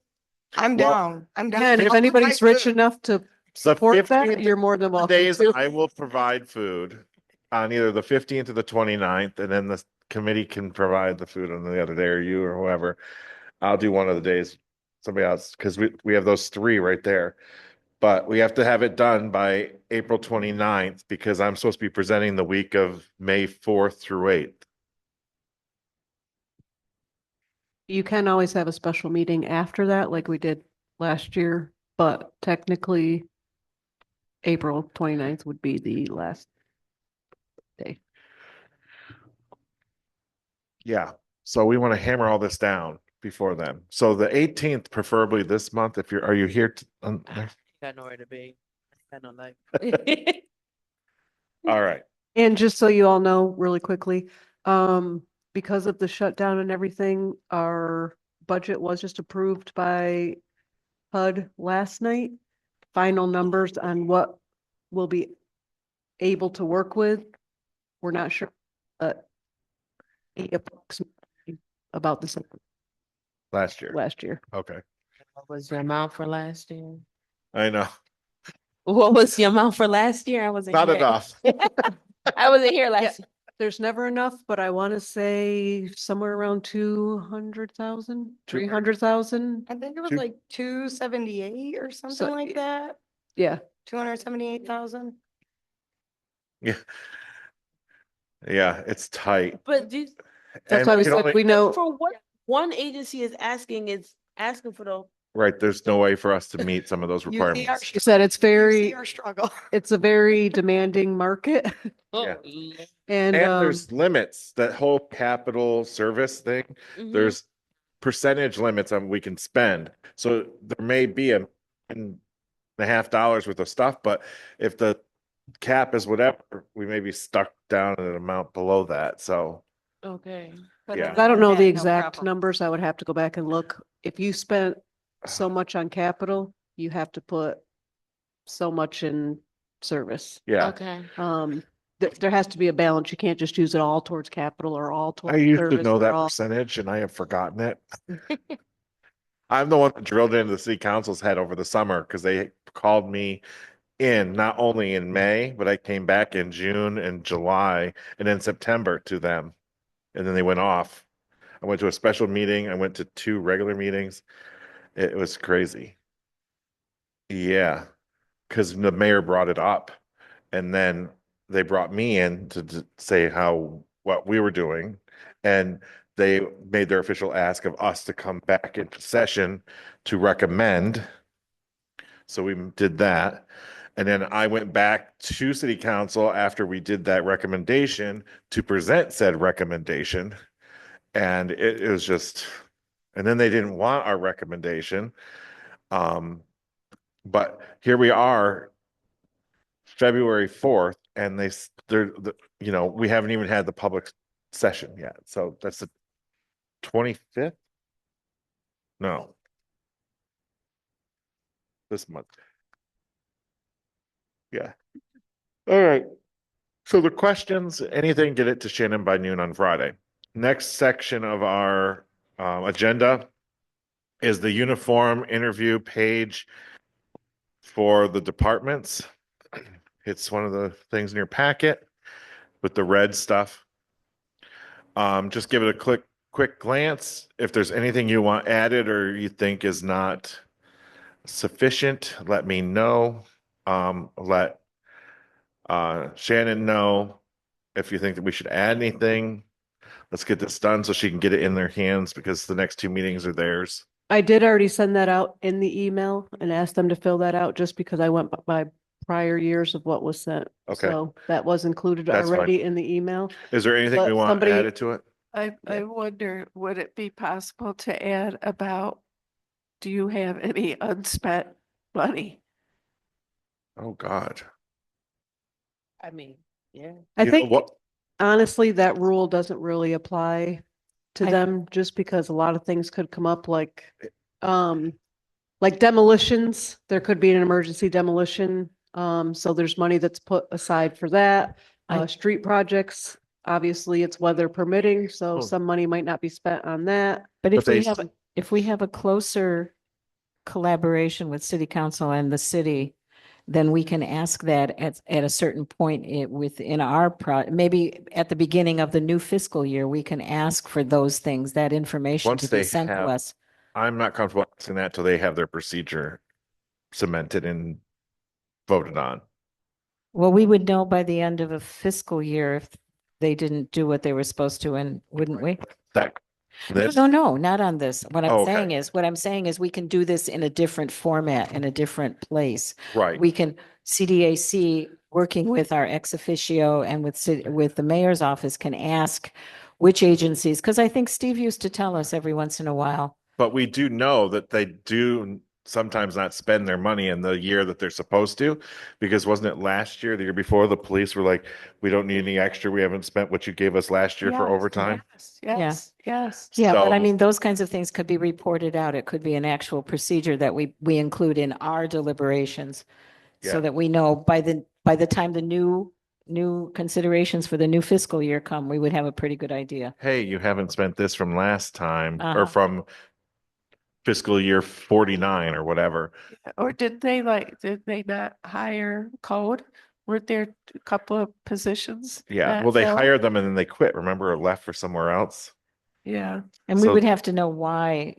I'm Well, down. I'm down. Yeah, and if I'll anybody's provide rich food. enough to The support that, 15th you're more than welcome days, to. I will provide food on either the 15th or the 29th, and then the committee can provide the food on the other day, or you or whoever. I'll do one of the days, somebody else, because we have those 3 right there. But we have to have it done by April 29th because I'm supposed to be presenting the week of May 4th through 8th. You can always have a special meeting after that, like we did last year, but technically April 29th would be the last day. Yeah, so we want to hammer all this down before then. So the 18th, preferably this month, are you here? Got nowhere to be. Got no life. All right. And just so you all know really quickly, because of the shutdown and everything, our budget was just approved by HUD last night. Final numbers on what we'll be able to work with. We're not sure, but approximately about the same Last year. last year. Okay. What was your amount for last year? I know. What was the amount for last year? I wasn't Not here. enough. I wasn't here last year. There's never enough, but I want to say somewhere around 200,000, 300,000. I think it was Two- like 278 or something So- like that. Yeah. 278,000. Yeah. Yeah, it's tight. But do, That's And why we we can said only- we know. for what one agency is asking for the. Right, there's no way for us to meet some of those You see our requirements. She said it's You see very, our struggle. it's a very demanding market. Yeah. And, And there's limits, that whole capital service thing, Mhm. there's percentage limits on we can spend. So there may be $1.50 worth of stuff, but if the cap is whatever, we may be stuck down at an amount below that, so. Okay. Yeah. I don't know the No exact problem. numbers. I would have to go back and look. If you spent so much on capital, you have to put so much in service. Yeah, Okay. There has to be a balance. You can't just use it all towards capital or all I towards used to service know or that all. percentage and I have forgotten it. I'm the one that drilled into the city council's head over the summer because they called me in, not only in May, but I came back in June and July and then September to them. And then they went off. I went to a special meeting. I went to 2 regular meetings. It was crazy. Yeah, because the mayor brought it up and then they brought me in to say what we were doing. And they made their official ask of us to come back into session to recommend. So we did that. And then I went back to city council after we did that recommendation to present said recommendation. And it was just, and then they didn't want our recommendation. But here we are, February 4th, and we haven't even had the public session yet. So that's the 25th? No. This month. Yeah. All right. So the questions, anything, get it to Shannon by noon on Friday. Next section of our agenda is the uniform interview page for the departments. It's one of the things in your packet with the red stuff. Just give it a quick glance. If there's anything you want added or you think is not sufficient, let me know. Let Shannon know if you think that we should add anything. Let's get this done so she can get it in their hands because the next 2 meetings are theirs. I did already send that out in the email and asked them to fill that out just because I went by prior years of what was sent. Okay. So that was included That's fine. already in the email. Is there anything But we want somebody- added to it? I wonder, would it be possible to add about, do you have any unspent money? Oh, God. I mean, yeah. I You know think what? honestly, that rule doesn't really apply to I- them just because a lot of things could come up like demolitions. There could be an emergency demolition. So there's money that's put aside for that. I- Street projects, obviously it's weather permitting, so Oh. some money might not be spent on that. But But if we have a closer collaboration with city council and the city, then we can ask that at a certain point within our maybe at the beginning of the new fiscal year, we can ask for those things, that information Once to they be sent to have- us. I'm not comfortable asking that till they have their procedure cemented and voted on. Well, we would know by the end of a fiscal year if they didn't do what they were supposed to, and wouldn't we? That, this, No, not on this. What Oh, I'm okay. saying is we can do this in a different format, in a different place. right. We can, CDAC, working with our ex officio and with the mayor's office, can ask which agencies, because I think Steve used to tell us every once in a while. But we do know that they do sometimes not spend their money in the year that they're supposed to, because wasn't it last year, the year before, the police were like, we don't need any extra. We haven't spent what you gave us last year for Yes, overtime. Yes, yes. Yeah, but I So- mean, those kinds of things could be reported out. It could be an actual procedure that we include in our deliberations. Yeah. So that we know by the time the new considerations for the new fiscal year come, we would have a pretty good idea. Hey, you haven't spent this from last time Uh-huh. or from fiscal year 49 or whatever. Or did they not hire code? Weren't there a couple of positions? Yeah. that Well, they filled? hired them and then they quit, remember, or left for somewhere else. Yeah. And we So- would have to know why,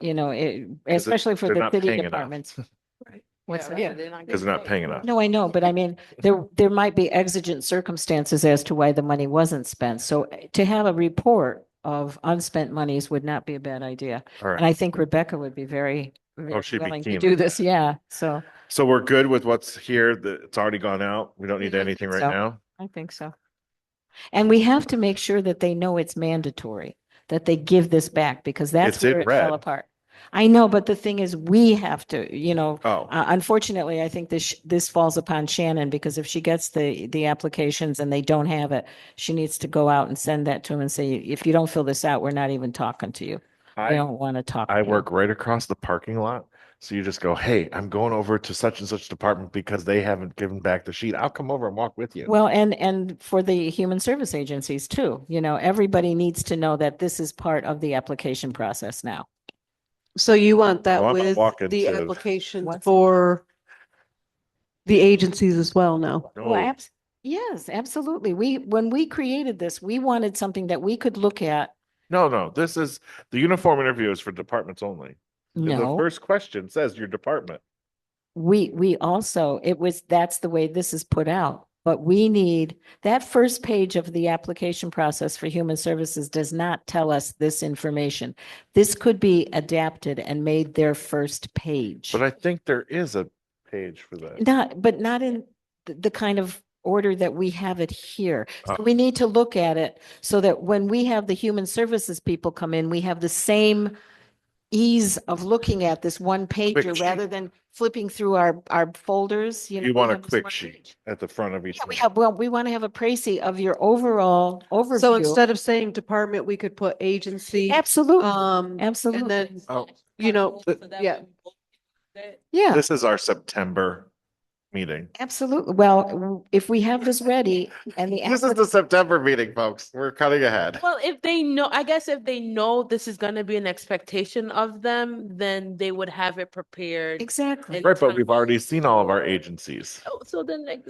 especially for they're the not city paying enough. departments. What's that? Yeah. Because they're not paying enough. No, I know, but I mean, there might be exigent circumstances as to why the money wasn't spent. So to have a report of unspent monies would not be a bad idea. All And right. I think Rebecca would be very she'd be willing keen to on do that. this. Yeah, so So we're good with what's here. It's already gone out. We don't need Mhm. anything right So- now. I think so. And we have to make sure that they know it's mandatory, that they give this back, because that's It's in where it fell red. apart. I know, but the thing is, we have to, Oh, unfortunately, I think this falls upon Shannon, because if she gets the applications and they don't have it, she needs to go out and send that to them and say, if you don't fill this out, we're not even talking to you. I I, don't want to talk. I to you." work right across the parking lot. So you just go, hey, I'm going over to such and such department because they haven't given back the sheet. I'll come over and walk with you. Well, and for the human service agencies too, everybody needs to know that this is part of the application process now. So you want that Well, I'm not with walking the to- applications What's- for the agencies as well now? No, Well, yes, absolutely. When we created this, we wanted something that we could look at. no. This is the uniform interview is for departments only. The No, first question says your department. we also, that's the way this is put out. But we need, that first page of the application process for human services does not tell us this information. This could be adapted and made their first page. But I think there is a page for that. But not in the kind of order that we have it here. So Oh. we need to look at it so that when we have the human services people come in, we have the same ease of looking at this one pager sheet. rather than flipping through our folders. You we want a have this quick one sheet page. at the front of each Yeah, one. we want to have a précis of your overall overview. So instead of saying department, we could put agency. Absolutely, And absolutely. then, Oh, yeah. Yeah, this is our September meeting. absolutely. Well, if we have this ready and the. This is the September meeting, folks. We're cutting ahead. Well, if they know, I guess if they know this is gonna be an expectation of them, then they would have it prepared. Exactly. in Right, but time we've already seen all of our for- agencies. Oh, so then like.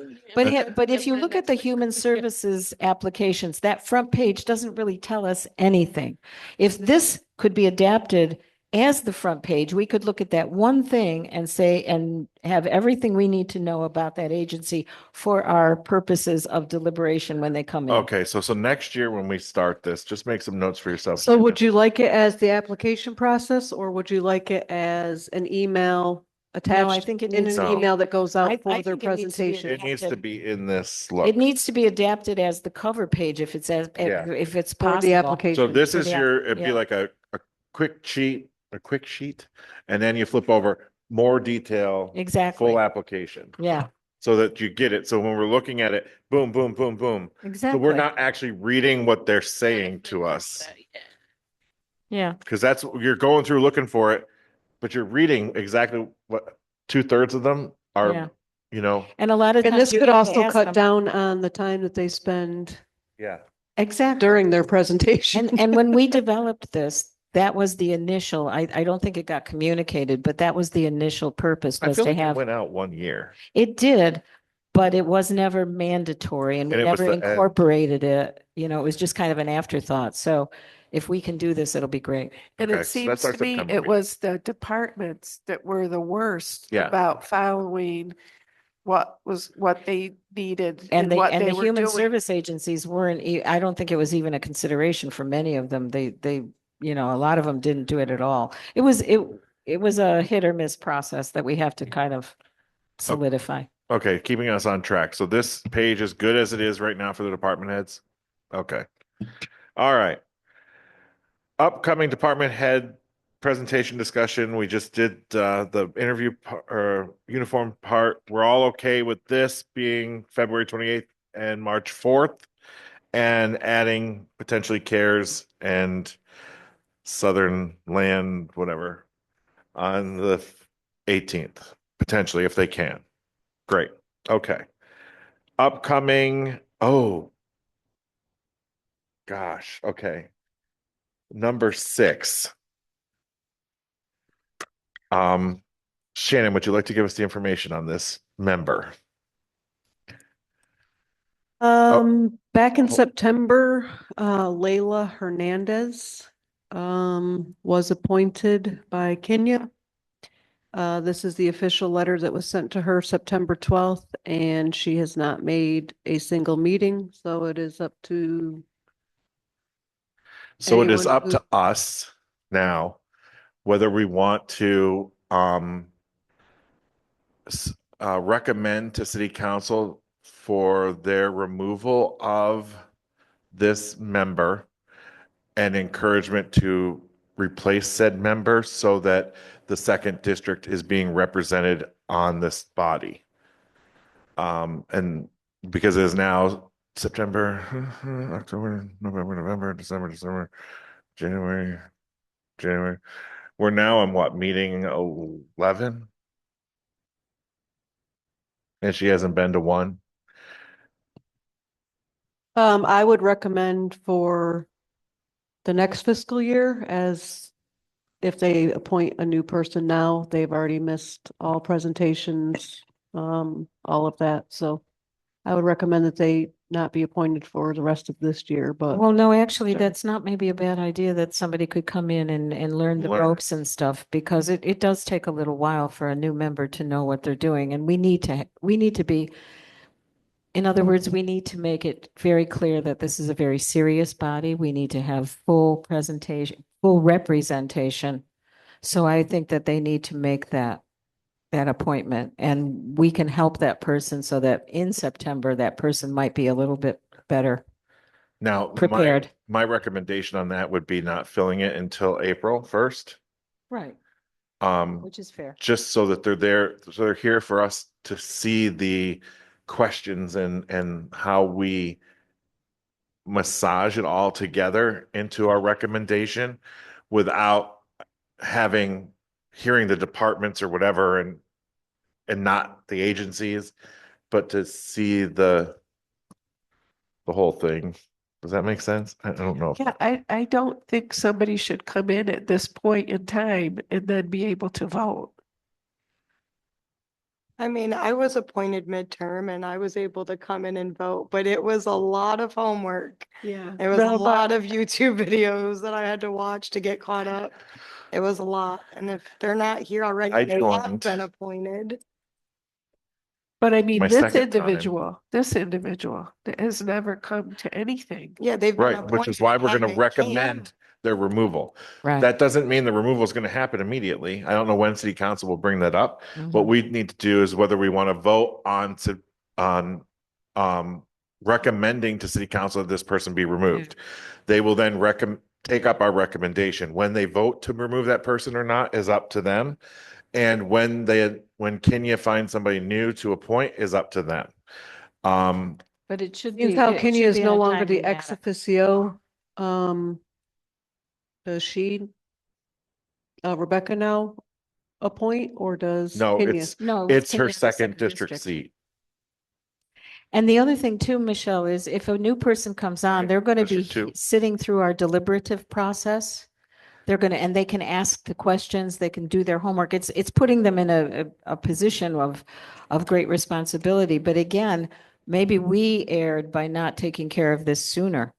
But if you look at the human services applications, that front page doesn't really tell us anything. If this could be adapted as the front page, we could look at that one thing and say, and have everything we need to know about that agency for our purposes of deliberation when they come in. Okay, so next year when we start this, just make some notes for yourself. So would you like it as the application process, or would you like it as an email No, I attached think it in needs an to be. email that goes I out for their think it needs to be presentation? It needs to be in this look. It needs to be adapted as the cover page if it's Yeah. if it's For the possible. application. So this for is the- it'd be yeah. like a quick sheet, and then you flip over more detail, Exactly. full application, Yeah, so that you get it. So when we're looking at it, boom, boom, boom, boom. So exactly. we're not actually reading what they're saying to us, Yeah. because that's, you're going through looking for it, but you're reading exactly what 2/3 of them Yeah. are, And a lot of And times this you could have to also ask cut them- down on the time that they spend yeah. Exactly. during their presentation. And when we developed this, that was the initial, I don't think it got communicated, but that was the initial purpose I was feel to like it have, went out 1 year. it did, but it was never mandatory and we And it was never the- incorporated it. It was just kind of an afterthought. So if we can do this, it'll be great. And Okay, it so seems that's our to me September it meeting. was the departments that were the worst Yeah. about following what they needed And and what the they were human doing. service agencies weren't, I don't think it was even a consideration for many of them. They, a lot of them didn't do it at all. It was a hit or miss process that we have to kind of solidify. Okay, keeping us on track. So this page is good as it is right now for the department heads? Okay. All right. Upcoming department head presentation discussion. We just did the interview or uniform part. We're all okay with this being February 28th and March 4th, and adding potentially CARES and Southern Land, whatever, on the 18th, potentially, if they can. Great. Okay. Upcoming, oh, gosh. Okay. Number 6. Shannon, would you like to give us the information on this member? Back in September, Layla Hernandez, was appointed by Kenya. This is the official letter that was sent to her September 12th, and she has not made a single meeting, so it is up to So it is anyone up to us now whether we want to recommend to City Council for their removal of this member and encouragement to replace said member so that the second district is being represented on this body. And because it is now September, October, November, November, December, January. We're now on what, meeting 11? And she hasn't been to one. I would recommend for the next fiscal year, as if they appoint a new person now, they've already missed all presentations, all of that. So I would recommend that they not be appointed for the rest of this year, but Well, no, actually, Sure. that's not maybe a bad idea that somebody could come in and learn the Learn. ropes and stuff, because it does take a little while for a new member to know what they're doing. And we need to be, in other words, we need to make it very clear that this is a very serious body. We need to have full presentation, full representation. So I think that they need to make that appointment, and we can help that person so that in September, that person might be a little bit better Now, prepared. my recommendation on that would be not filling it until April 1st. Right, Um, which is fair. just so that they're there, so they're here for us to see the questions and how we massage it all together into our recommendation without hearing the departments or whatever and not the agencies, but to see the whole thing. Does that make sense? I don't know. Yeah, I don't think somebody should come in at this point in time and then be able to vote. I mean, I was appointed midterm and I was able to come in and vote, but it was a lot of homework. yeah. It was a lot of YouTube videos that I had to watch to get caught up. It was a lot. And if they're not here already, I they have joined. been appointed. But I mean, My this second time. individual that has never come to anything. Yeah, they've been Right, which is appointed why we're and going to they recommend can't. their removal. Right. That doesn't mean the removal is going to happen immediately. I don't know when City Council will bring that up. What Mhm. we need to do is whether we want to vote on recommending to City Council that this person be removed. They will then take up our recommendation. When they vote to remove that person or not is up to them. And when Kenya finds somebody new to appoint is up to them. But it should Seeing be. how it Kenya should is be no on longer the timely ex manner. officio, does she, Rebecca now appoint, or does No, Kenya? No, it's her Kenya's the second district seat. And the other thing too, Michelle, is if a new person comes on, Right, they're going to be District 2. sitting through our deliberative process. And they can ask the questions, they can do their homework. It's putting them in a position of great responsibility. But again, maybe we erred by not taking care of this sooner.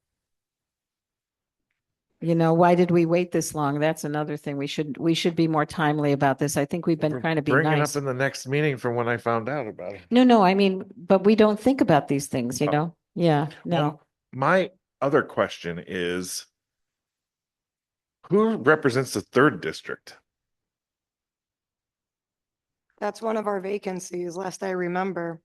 You know, why did we wait this long? That's another thing. We should be more timely about this. I think we've been We're trying to be bringing nice. up in the next meeting from when I found out about it. No, I mean, but we don't think about these things, you Oh. know? Yeah, no. Well, my other question is, who represents the third district? That's one of our vacancies, last I remember.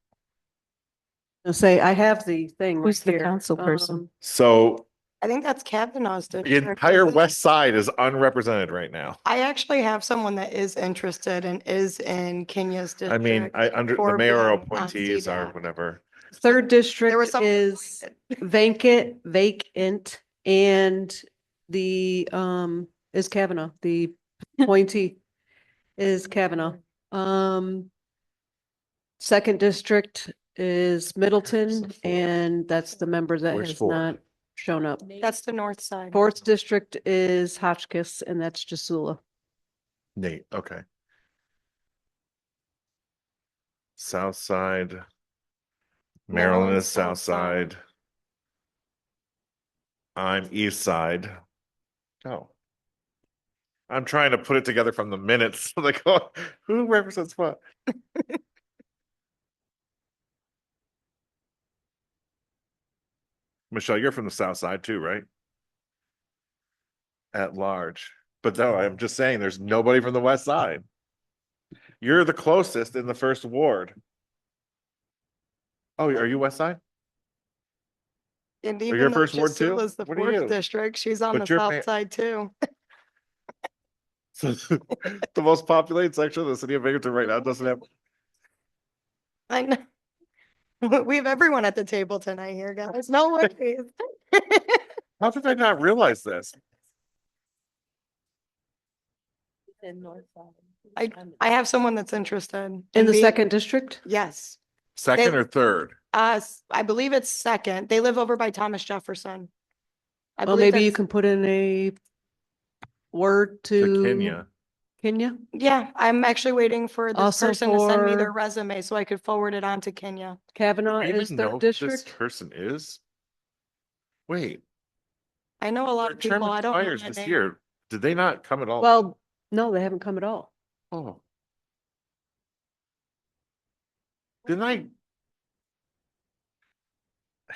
I'll say, I have the thing. Who's right the here. council person? So I think that's Kavanaugh's The district. entire isn't it? west side is unrepresented right now. I actually have someone that is interested and is in Kenya's I mean, district. I under the for mayoral being on appointees are CDAC. whatever. Third There district was some is vacant, and the, is Kavanaugh, the appointee is Kavanaugh. Second district is Middleton, and that's the member that Where's has fourth? not shown up. That's the north side. Fourth district is Hotchkiss, and that's Jasula. Nate, okay. South side. Maryland Maryland's is south south side. side. I'm east side. Oh. I'm trying to put it together from the minutes. Like, oh, who represents what? Michelle, you're from the south side too, right? At large. But no, I'm just saying there's nobody from the west side. You're the closest in the first ward. Oh, are you west side? And your even though first ward too? Jasula's the What are you? fourth district, she's on But the you're south ma- side too. So the most populated section of the city of Binghamton right now doesn't have. I know. We have everyone at the table tonight here, guys. No worries. How did I not realize this? I have someone that's interested. In the being- second district? Yes. Second They- or third? I believe it's second. They live over by Thomas Jefferson. I Well, believe maybe you that's- can put in a word To to. Kenya. Kenya? Yeah, I'm actually waiting for this Also person to send me their for- resume so I could forward it on to Kenya. Kavanaugh Do you is even know third who this district? person is? Wait, I know a lot their of term people. I don't know expires that this name. year. Did they not come at all? Well, no, they haven't come at all. Oh. Didn't I?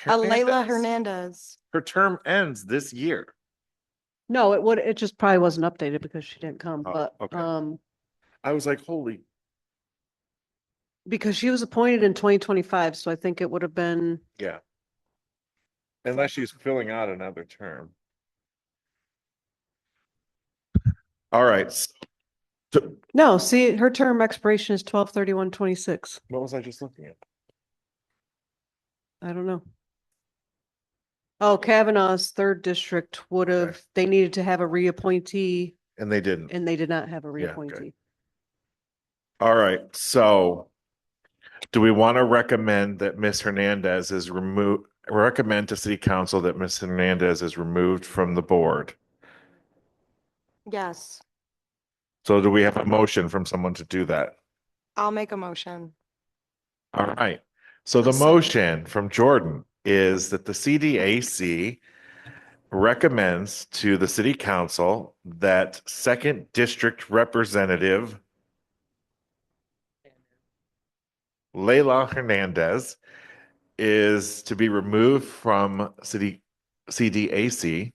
Layla Hernandez? Hernandez. Her term ends this year. No, it just probably wasn't updated because she didn't come, Oh, but, okay. I was like, holy, because she was appointed in 2025, so I think it would have been, yeah. Unless she's filling out another term. All right. no, see, her term expiration is 12/31/26. What was I just looking at? I don't know. Oh, Kavanaugh's third district would have, Okay. they needed to have a reappointee, And they didn't. and they did not have a Yeah, okay. reappointee. All right, so do we want to recommend that Ms. Hernandez is removed, recommend to city council that Ms. Hernandez is removed from the board? Yes, So do we have a motion from someone to do that? I'll make a motion. All right, so the motion from Jordan is that the CDAC recommends to the city council that second district representative Layla Hernandez is to be removed from CDAC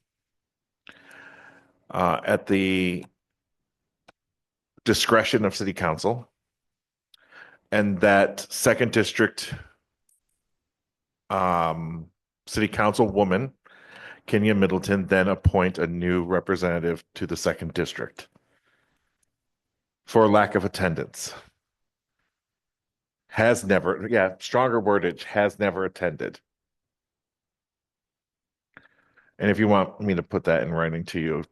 at the discretion of city council, and that second district city council woman Kenya Middleton then appoint a new representative to the second district for lack of attendance. Has never, yeah, stronger wordage, has never attended. And if you want me to put that in writing to you,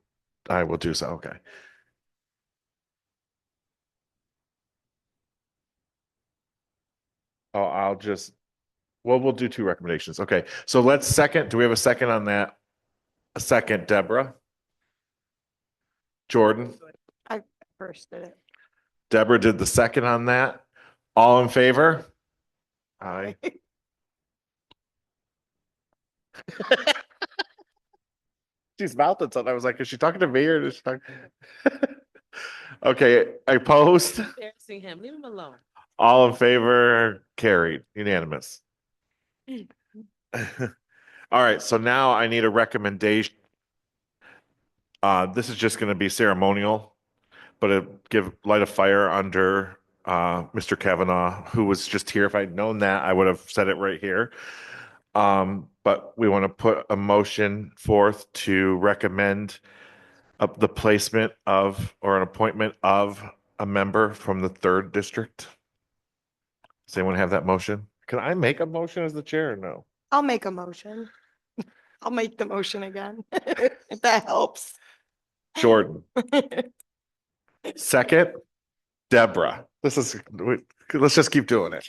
I will do so. Okay. Oh, well, we'll do two recommendations. Okay. So let's second. Do we have a second on that? A second, Deborah? Jordan? I first did it. Deborah did the second on that. All in favor? Aye. She's mouthing something. I was like, is she talking to me or is she talking? Okay, opposed? Embarrassing him. Leave him alone. All in favor? Carried, unanimous. All right, so now I need a recommendation. This is just going to be ceremonial, but it light a fire under Mr. Kavanaugh, who was just here. If I'd known that, I would have said it right here. but we want to put a motion forth to recommend the placement of or an appointment of a member from the 3rd district. Does anyone have that motion? Can I make a motion as the chair or no? I'll make a motion. I'll make the motion again, if that helps. Jordan. Second, Deborah. Let's just keep doing it.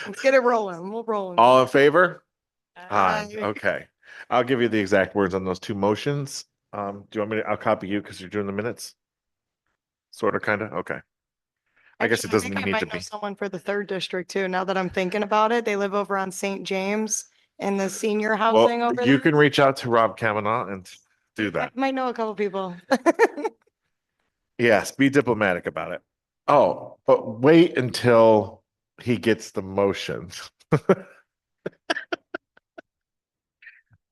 Let's get it rolling. We'll roll. All in favor? Aye. Okay. I'll give you the exact words on those two motions. Do you want me to, I'll copy you because you're doing the minutes? Sort of, kind of? Okay. I guess it Actually, doesn't think I need might to know be. someone for the 3rd district too, now that I'm thinking about it. They live over on St. James in the senior housing Well, over you there. can reach out to Rob Kavanaugh and do I that. might know a couple people. Yes, be diplomatic about it. Oh, but wait until he gets the motion.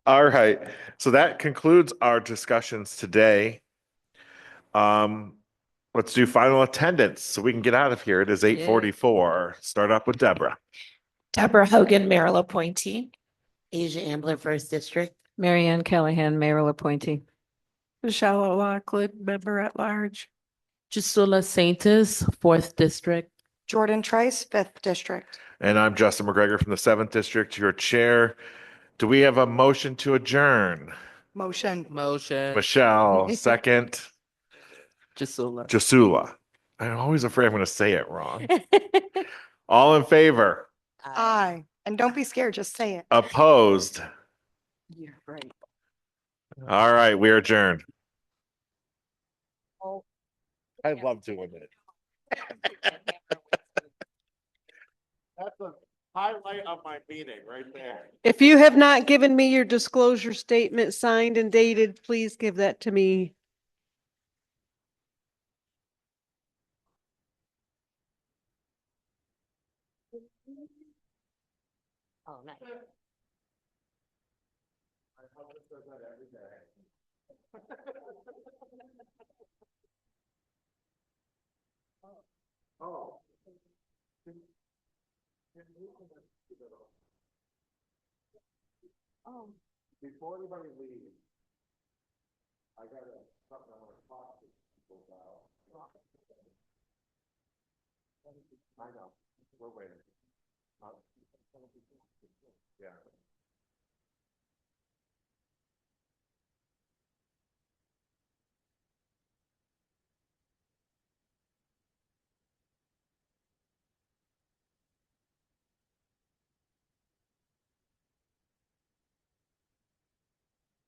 All right. So that concludes our discussions today. Let's do final attendance so we can get out of here. It is 8:44. Start up with Deborah. Deborah Hogan, mayoral appointee. Asia Ambler, 1st District. Mary Ann Callahan, mayoral appointee. Michelle O'Loughlin, member at large. Gisela Saintis, 4th district. Jordan Trice, 5th district. And I'm Justin McGregor from the 7th District, your chair. Do we have a motion to adjourn? Motion. Motion. Michelle, second. Gisela. Jasula. I'm always afraid I'm going to say it wrong. All in favor? Aye. And don't be scared, just say it. Opposed? You're right. All right, we are adjourned. I love doing it. That's a highlight of my meeting right there. If you have not given me your disclosure statement signed and dated, please give that to me. Oh, nice. Oh. Before anybody leaves, I got something I want to talk to people about. I know, we're waiting. Yeah.